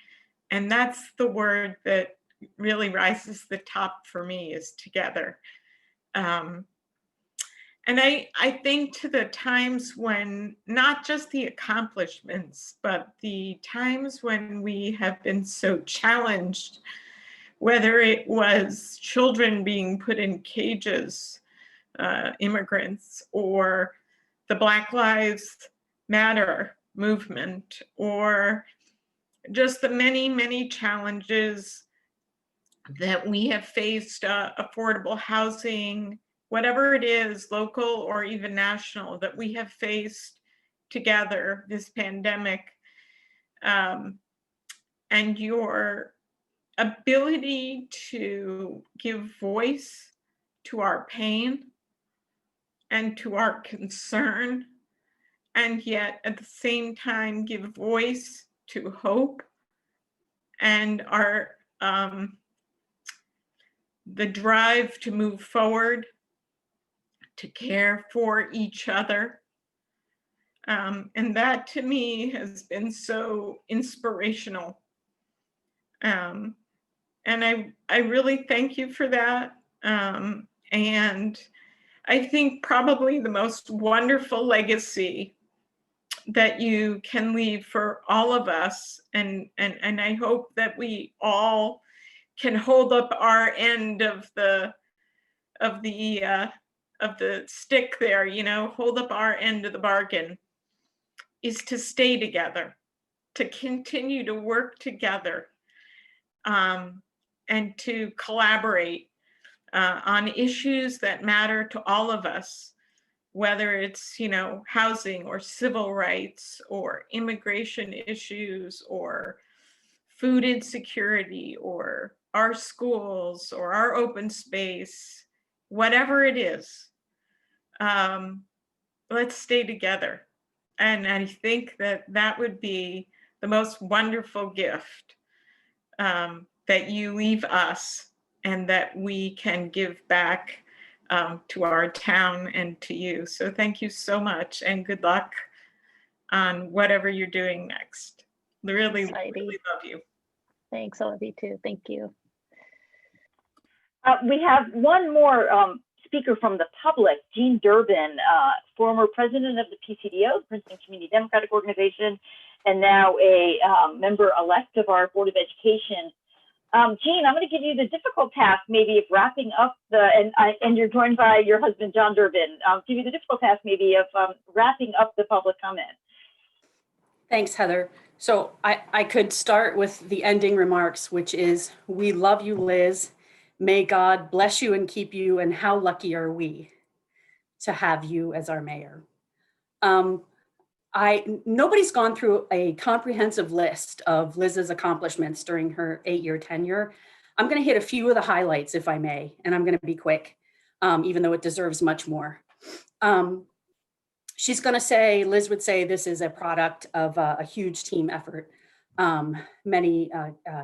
And that's the word that really rises to the top for me, is together. And I think to the times when, not just the accomplishments, but the times when we have been so challenged, whether it was children being put in cages, immigrants, or the Black Lives Matter movement, or just the many, many challenges that we have faced, affordable housing, whatever it is, local or even national, that we have faced together this pandemic, and your ability to give voice to our pain and to our concern, and yet at the same time give voice to hope and our the drive to move forward, to care for each other. And that to me has been so inspirational. And I really thank you for that. And I think probably the most wonderful legacy that you can leave for all of us, and I hope that we all can hold up our end of the stick there, you know, hold up our end of the bargain, is to stay together, to continue to work together, and to collaborate on issues that matter to all of us, whether it's, you know, housing or civil rights or immigration issues or food insecurity or our schools or our open space, whatever it is. Let's stay together. And I think that that would be the most wonderful gift that you leave us, and that we can give back to our town and to you. So thank you so much, and good luck on whatever you're doing next. Really, really love you. Thanks, I love you too. Thank you. We have one more speaker from the public, Jean Durbin, former president of the PCDO, Princeton Community Democratic Organization, and now a member-elect of our Board of Education. Jean, I'm going to give you the difficult task, maybe, of wrapping up and you're joined by your husband, John Durbin. Give you the difficult task, maybe, of wrapping up the public comment. Thanks, Heather. So I could start with the ending remarks, which is, we love you, Liz. May God bless you and keep you, and how lucky are we to have you as our mayor. Nobody's gone through a comprehensive list of Liz's accomplishments during her 8-year tenure. I'm going to hit a few of the highlights, if I may, and I'm going to be quick, even though it deserves much more. She's going to say, Liz would say, this is a product of a huge team effort. Many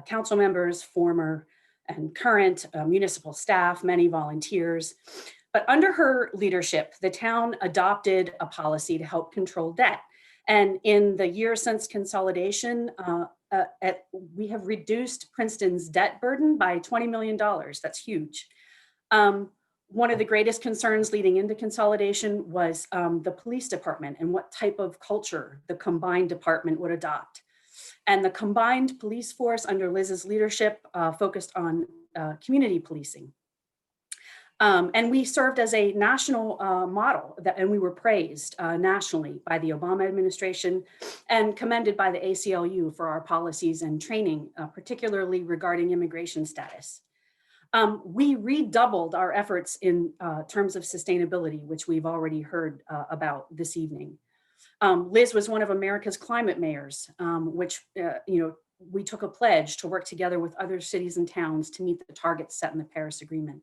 council members, former and current, municipal staff, many volunteers. But under her leadership, the town adopted a policy to help control debt. And in the year since consolidation, we have reduced Princeton's debt burden by $20 million. That's huge. One of the greatest concerns leading into consolidation was the police department and what type of culture the combined department would adopt. And the combined police force under Liz's leadership focused on community policing. And we served as a national model, and we were praised nationally by the Obama administration and commended by the ACLU for our policies and training, particularly regarding immigration status. We redoubled our efforts in terms of sustainability, which we've already heard about this evening. Liz was one of America's climate mayors, which, we took a pledge to work together with other cities and towns to meet the targets set in the Paris Agreement.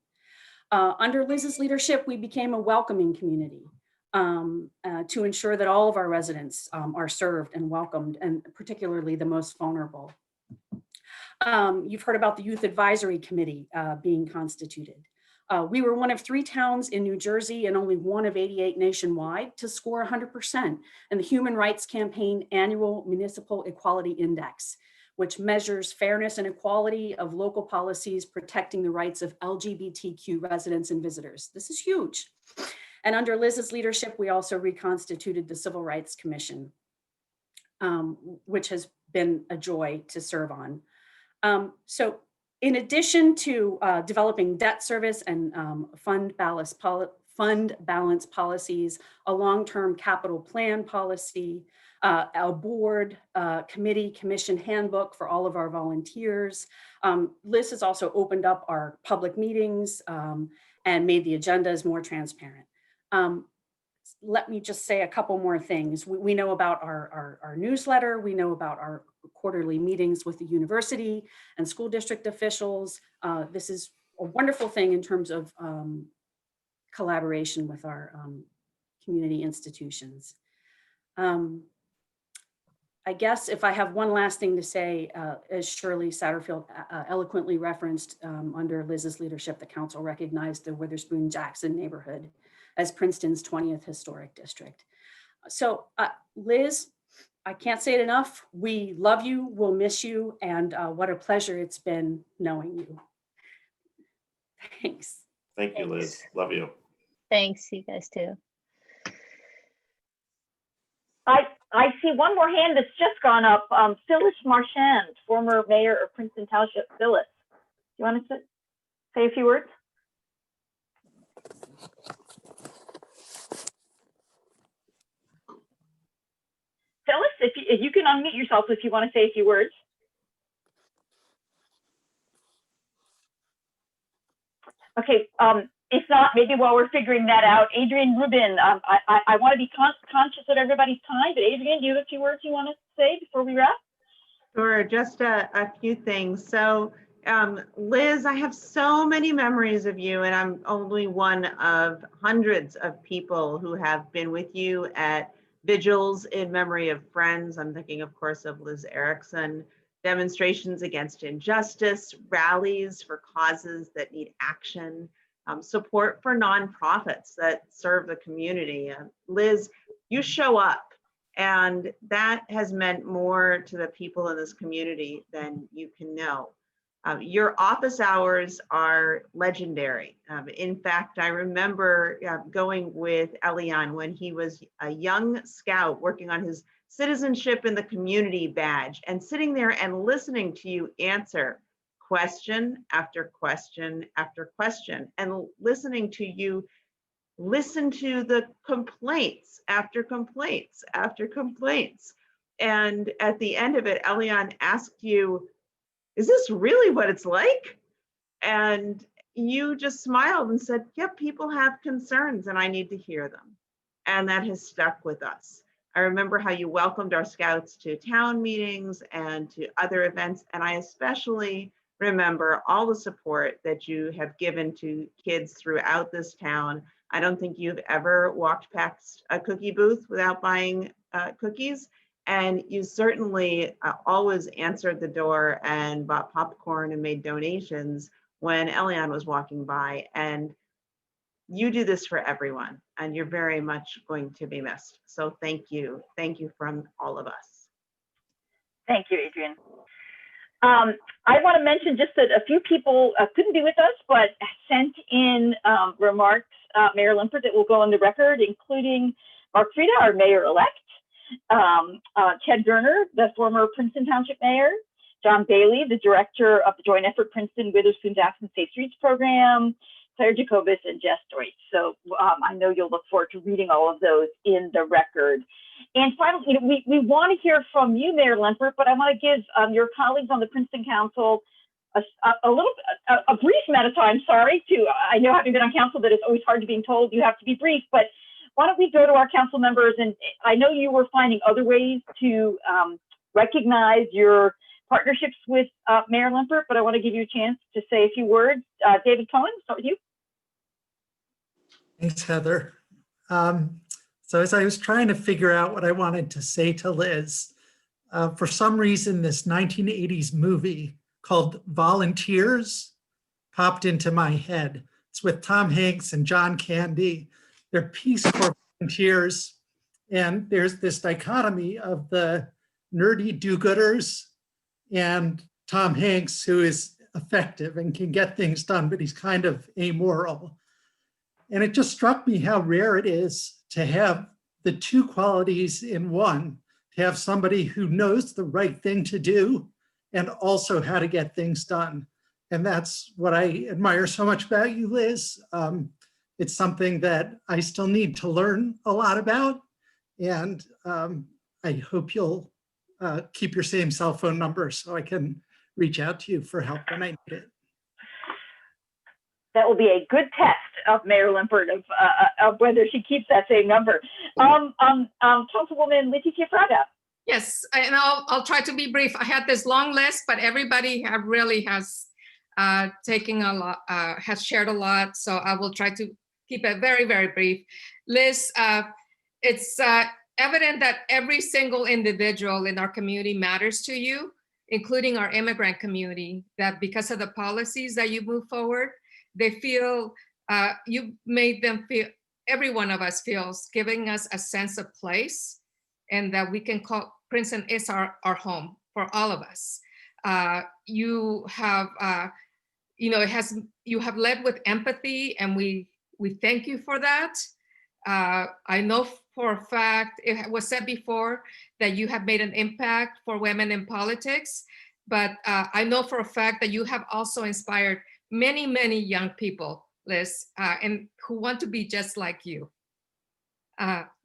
Under Liz's leadership, we became a welcoming community to ensure that all of our residents are served and welcomed, and particularly the most vulnerable. You've heard about the Youth Advisory Committee being constituted. We were one of 3 towns in New Jersey and only one of 88 nationwide to score 100% in the Human Rights Campaign Annual Municipal Equality Index, which measures fairness and equality of local policies protecting the rights of LGBTQ residents and visitors. This is huge. And under Liz's leadership, we also reconstituted the Civil Rights Commission, which has been a joy to serve on. So in addition to developing debt service and fund balance policies, a long-term capital plan policy, a board, committee, commission handbook for all of our volunteers. Liz has also opened up our public meetings and made the agendas more transparent. Let me just say a couple more things. We know about our newsletter. We know about our quarterly meetings with the university and school district officials. This is a wonderful thing in terms of collaboration with our community institutions. I guess if I have one last thing to say, as Shirley Satterfield eloquently referenced, under Liz's leadership, the council recognized the Witherspoon-Jackson neighborhood as Princeton's 20th historic district. So Liz, I can't say it enough. We love you, we'll miss you, and what a pleasure it's been knowing you. Thanks. Thank you, Liz. Love you. Thanks, you guys too. I see one more hand that's just gone up. Phyllis Marchand, former mayor of Princeton Township. Phyllis, you want to say a few words? Phyllis, if you can unmute yourself if you want to say a few words. Okay, if not, maybe while we're figuring that out, Adrienne Rubin, I want to be conscious of everybody's time, but Adrienne, do you have a few words you want to say before we wrap? Sure, just a few things. So Liz, I have so many memories of you, and I'm only one of hundreds of people who have been with you at vigils in memory of friends. I'm thinking, of course, of Liz Erickson, demonstrations against injustice, rallies for causes that need action, support for nonprofits that serve the community. Liz, you show up, and that has meant more to the people in this community than you can know. Your office hours are legendary. In fact, I remember going with Elian when he was a young scout working on his citizenship in the community badge and sitting there and listening to you answer question after question after question, and listening to you listen to the complaints after complaints after complaints. And at the end of it, Elian asked you, "Is this really what it's like?" And you just smiled and said, "Yep, people have concerns and I need to hear them." And that has stuck with us. I remember how you welcomed our scouts to town meetings and to other events. And I especially remember all the support that you have given to kids throughout this town. I don't think you've ever walked past a cookie booth without buying cookies. And you certainly always answered the door and bought popcorn and made donations when Elian was walking by. And you do this for everyone, and you're very much going to be missed. So thank you. Thank you from all of us. Thank you, Adrienne. I want to mention just that a few people couldn't be with us, but sent in remarks, Mayor Limpert, that will go on the record, including Mark Frieda, our mayor-elect, Ted Gerner, the former Princeton Township mayor, John Bailey, the director of the Joint Effort Princeton Witherspoon-Jackson Safe Streets Program, Claire Jacobus, and Jess Joyce. So I know you'll look forward to reading all of those in the record. And finally, we want to hear from you, Mayor Limpert, but I want to give your colleagues on the Princeton Council a brief amount of time. Sorry, I know having been on council that it's always hard to being told you have to be brief, but why don't we go to our council members? And I know you were finding other ways to recognize your partnerships with Mayor Limpert, but I want to give you a chance to say a few words. David Cohen, start with you. Thanks, Heather. So as I was trying to figure out what I wanted to say to Liz, for some reason, this 1980s movie called Volunteers popped into my head. It's with Tom Hanks and John Candy. They're Peace Corps volunteers. And there's this dichotomy of the nerdy do-gooders and Tom Hanks, who is effective and can get things done, but he's kind of amoral. And it just struck me how rare it is to have the two qualities in one, to have somebody who knows the right thing to do and also how to get things done. And that's what I admire so much about you, Liz. It's something that I still need to learn a lot about. And I hope you'll keep your same cell phone number so I can reach out to you for help when I need it. That will be a good test of Mayor Limpert of whether she keeps that same number. Councilwoman Leticia Fraga. Yes, and I'll try to be brief. I had this long list, but everybody has taken a lot, has shared a lot. So I will try to keep it very, very brief. Liz, it's evident that every single individual in our community matters to you, including our immigrant community, that because of the policies that you move forward, they feel, you made them feel, every one of us feels, giving us a sense of place, and that we can call Princeton is our home for all of us. You have, you have led with empathy, and we thank you for that. I know for a fact, it was said before that you have made an impact for women in politics, but I know for a fact that you have also inspired many, many young people, Liz, and who want to be just like you.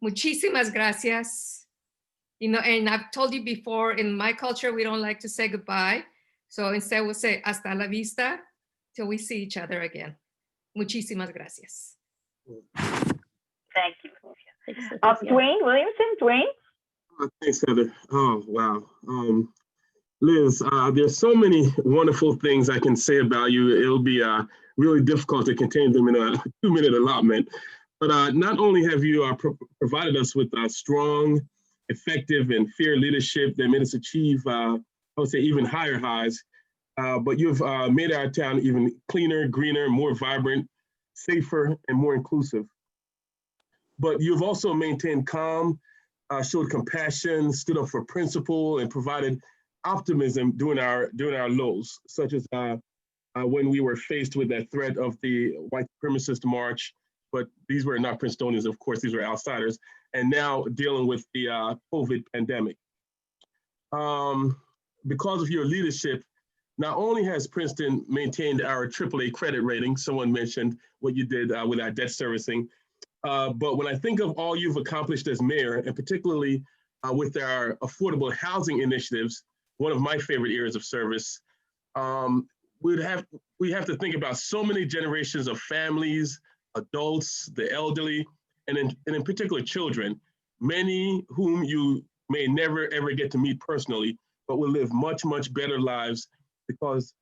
Muchísimas gracias. You know, and I've told you before, in my culture, we don't like to say goodbye. So instead we'll say hasta la vista till we see each other again. Muchísimas gracias. Thank you. Dwayne Williamson, Dwayne. Thanks, Heather. Oh, wow. Liz, there's so many wonderful things I can say about you. It'll be really difficult to contain them in a 2-minute allotment. But not only have you provided us with strong, effective, and fair leadership that made us achieve, I would say, even higher highs, but you've made our town even cleaner, greener, more vibrant, safer, and more inclusive. But you've also maintained calm, showed compassion, stood up for principle, and provided optimism during our lows, such as when we were faced with that threat of the white supremacist march, but these were not Princetonians, of course, these were outsiders, and now dealing with the COVID pandemic. Because of your leadership, not only has Princeton maintained our AAA credit rating, someone mentioned what you did with our debt servicing, but when I think of all you've accomplished as mayor, and particularly with our affordable housing initiatives, one of my favorite areas of service, we have to think about so many generations of families, adults, the elderly, and in particular children, many whom you may never ever get to meet personally, but will live much, much better lives because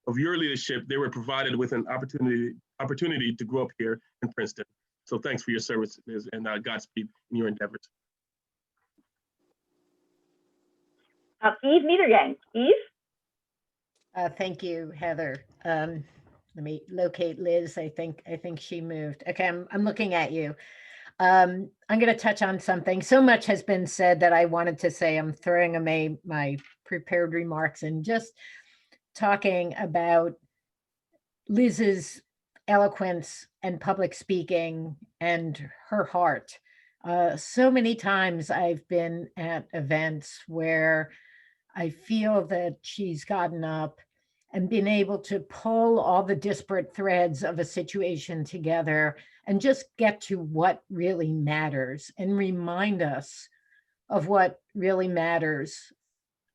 of your leadership. They were provided with an opportunity to grow up here in Princeton. So thanks for your services, and Godspeed in your endeavors. Eve Niedergang. Eve? Thank you, Heather. Let me locate Liz. I think she moved. Okay, I'm looking at you. I'm going to touch on something. So much has been said that I wanted to say. I'm throwing away my prepared remarks and just talking about Liz's eloquence and public speaking and her heart. So many times I've been at events where I feel that she's gotten up and been able to pull all the disparate threads of a situation together and just get to what really matters and remind us of what really matters.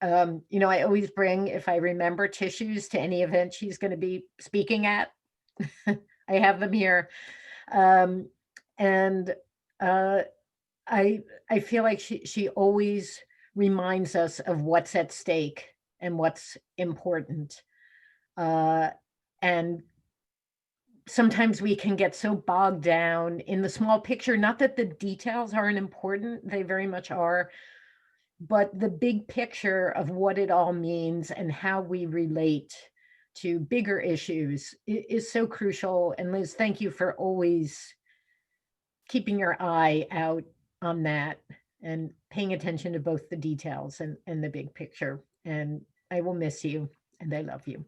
You know, I always bring, if I remember, tissues to any event she's going to be speaking at. I have them here. And I feel like she always reminds us of what's at stake and what's important. And sometimes we can get so bogged down in the small picture, not that the details aren't important, they very much are, but the big picture of what it all means and how we relate to bigger issues is so crucial. And Liz, thank you for always keeping your eye out on that and paying attention to both the details and the big picture. And I will miss you and I love you.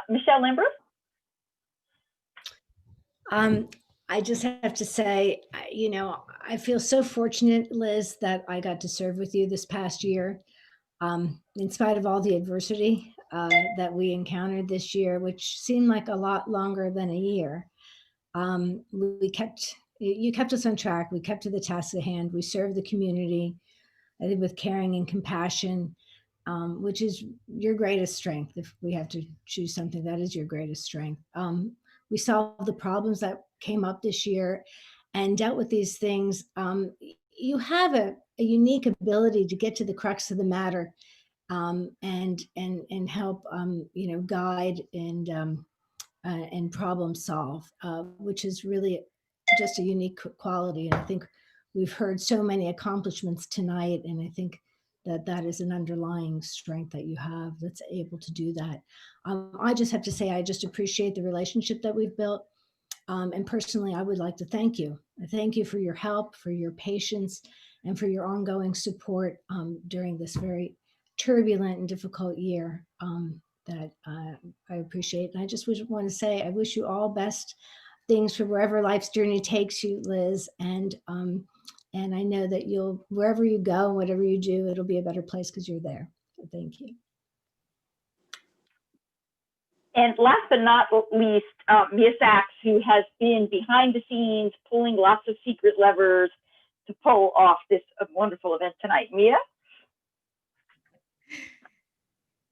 Michelle Lambert? I just have to say, you know, I feel so fortunate, Liz, that I got to serve with you this past year. In spite of all the adversity that we encountered this year, which seemed like a lot longer than a year, you kept us on track. We kept to the task at hand. We served the community, I think, with caring and compassion, which is your greatest strength. If we have to choose something, that is your greatest strength. We solved the problems that came up this year and dealt with these things. You have a unique ability to get to the crux of the matter and help, you know, guide and problem solve, which is really just a unique quality. And I think we've heard so many accomplishments tonight, and I think that is an underlying strength that you have that's able to do that. I just have to say, I just appreciate the relationship that we've built. And personally, I would like to thank you. I thank you for your help, for your patience, and for your ongoing support during this very turbulent and difficult year that I appreciate. And I just want to say, I wish you all best things for wherever life's journey takes you, Liz. And I know that you'll, wherever you go, whatever you do, it'll be a better place because you're there. So thank you. And last but not least, Mia Sachs, who has been behind the scenes, pulling lots of secret levers to pull off this wonderful event tonight. Mia?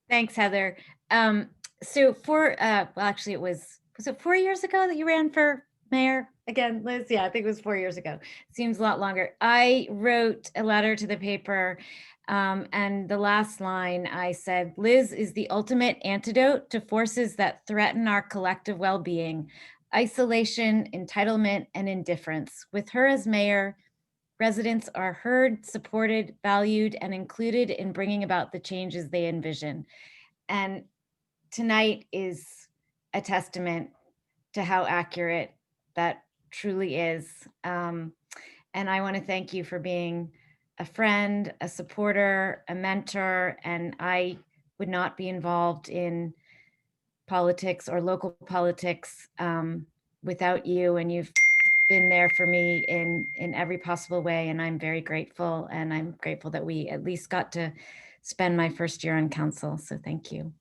Thanks, Heather. So well, actually was it 4 years ago that you ran for mayor again, Liz? Yeah, I think it was 4 years ago. Seems a lot longer. I wrote a letter to the paper, and the last line I said, Liz is the ultimate antidote to forces that threaten our collective well-being, isolation, entitlement, and indifference. With her as mayor, residents are heard, supported, valued, and included in bringing about the changes they envision. And tonight is a testament to how accurate that truly is. And I want to thank you for being a friend, a supporter, a mentor, and I would not be involved in politics or local politics without you, and you've been there for me in every possible way, and I'm very grateful, and I'm grateful that we at least got to spend my first year on council, so thank you.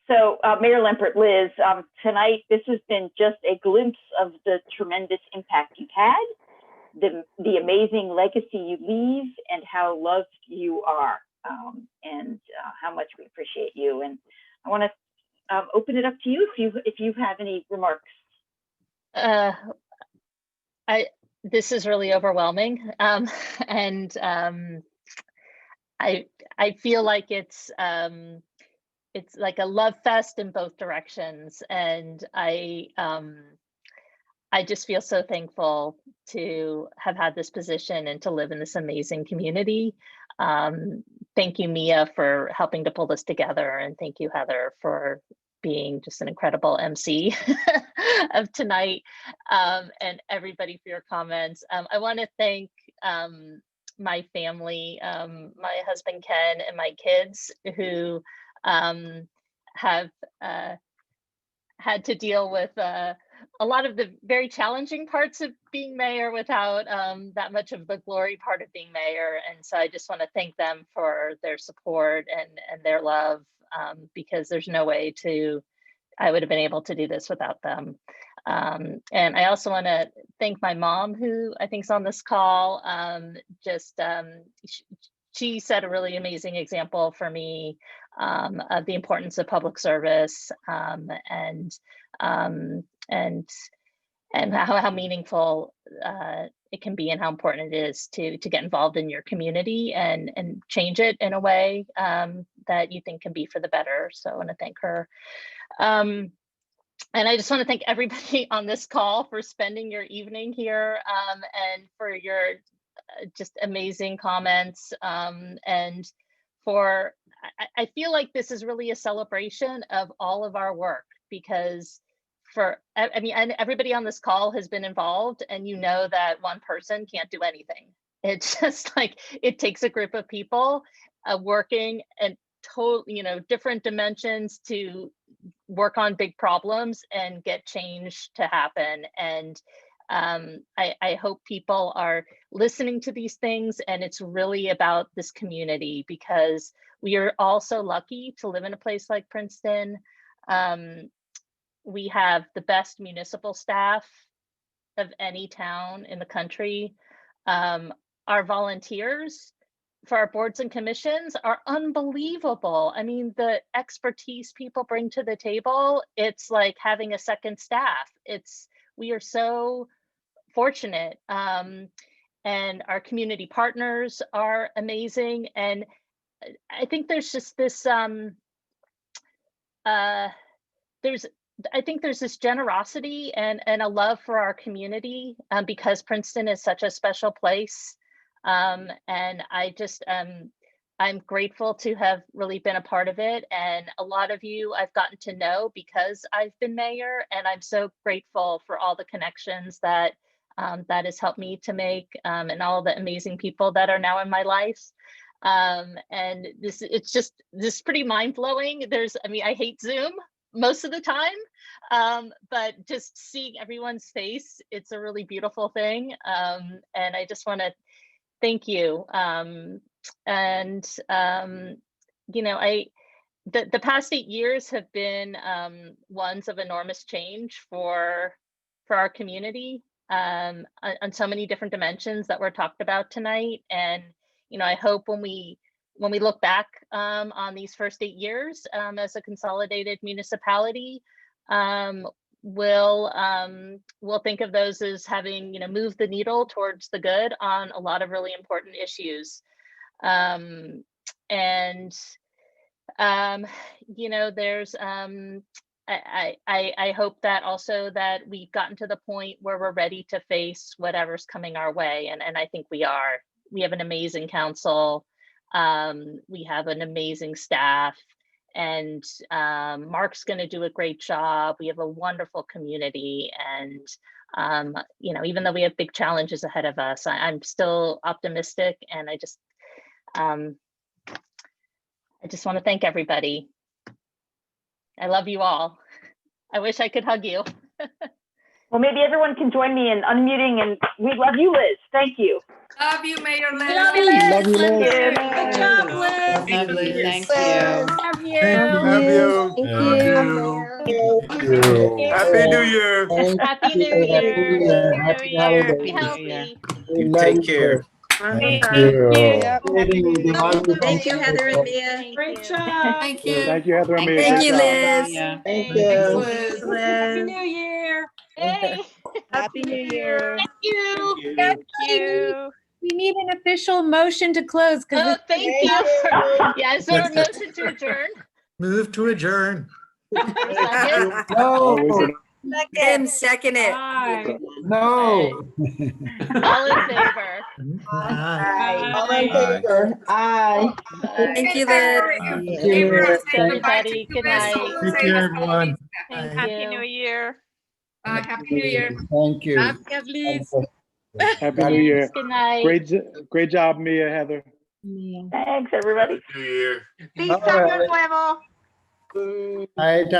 So Mayor Limpert, Liz, tonight this has been just a glimpse of the tremendous impact you've had, the amazing legacy you leave, and how loved you are, and how much we appreciate you. And I want to open it up to you if you have any remarks. This is really overwhelming, and I feel like it's like a love fest in both directions, and I just feel so thankful to have had this position and to live in this amazing community. Thank you, Mia, for helping to pull this together, and thank you, Heather, for being just an incredible MC of tonight, and everybody for your comments. I want to thank my family, my husband Ken and my kids, who have had to deal with a lot of the very challenging parts of being mayor without that much of the glory part of being mayor. And so I just want to thank them for their support and their love, because there's no way I would have been able to do this without them. And I also want to thank my mom, who I think is on this call. She set a really amazing example for me of the importance of public service, and how meaningful it can be and how important it is to get involved in your community and change it in a way that you think can be for the better. So I want to thank her. And I just want to thank everybody on this call for spending your evening here and for your just amazing comments. And for, I feel like this is really a celebration of all of our work, because I mean, everybody on this call has been involved, and you know that one person can't do anything. It's just like, it takes a group of people working and different dimensions to work on big problems and get change to happen. And I hope people are listening to these things, and it's really about this community, because we are all so lucky to live in a place like Princeton. We have the best municipal staff of any town in the country. Our volunteers for our boards and commissions are unbelievable. I mean, the expertise people bring to the table, it's like having a second staff. We are so fortunate. And our community partners are amazing. And I think there's just this, I think there's this generosity and a love for our community because Princeton is such a special place. And I just, I'm grateful to have really been a part of it. And a lot of you I've gotten to know because I've been mayor, and I'm so grateful for all the connections that that has helped me to make, and all the amazing people that are now in my life. And it's just pretty mind-blowing. I mean, I hate Zoom most of the time, but just seeing everyone's face, it's a really beautiful thing. And I just want to thank you. The past 8 years have been ones of enormous change for our community on so many different dimensions that were talked about tonight. And I hope when we look back on these first 8 years as a consolidated municipality, we'll think of those as having moved the needle towards the good on a lot of really important issues. There's I hope that also that we've gotten to the point where we're ready to face whatever's coming our way, and I think we are. We have an amazing council. We have an amazing staff, and Mark's going to do a great job. We have a wonderful community, and even though we have big challenges ahead of us, I'm still optimistic, and I just want to thank everybody. I love you all. I wish I could hug you. Well, maybe everyone can join me in unmuting, and we love you, Liz. Thank you. Love you, Mayor Liz. Love you, Liz. Love you, Liz. Good job, Liz. Love you. Thank you. Love you. Love you. Thank you. Happy New Year. Happy New Year. Happy holidays. Be healthy. You take care. Thank you. Thank you, Heather and Mia. Great job. Thank you. Thank you, Heather and Mia. Thank Good you, job. Liz. Thank Liz. Happy New Year. Hey. Happy New Year. Thank you. Thank you. We need an official motion to close. Oh, thank you. Yeah, is there a motion to adjourn? Move to adjourn. Second? No. Second it. Bye. No. All in favor? Aye. All in favor? Aye. Thank you, Liz. Thank you. Thanks, everybody. Good night. Take care, everyone. Thank Bye. Happy you. New Year. Happy New Year. Thank you. Happy Liz. Happy New Year. Good night. Great job, Mia, Heather. Thanks, everybody. New Year. Peace out, nuevo. Hi, Tom.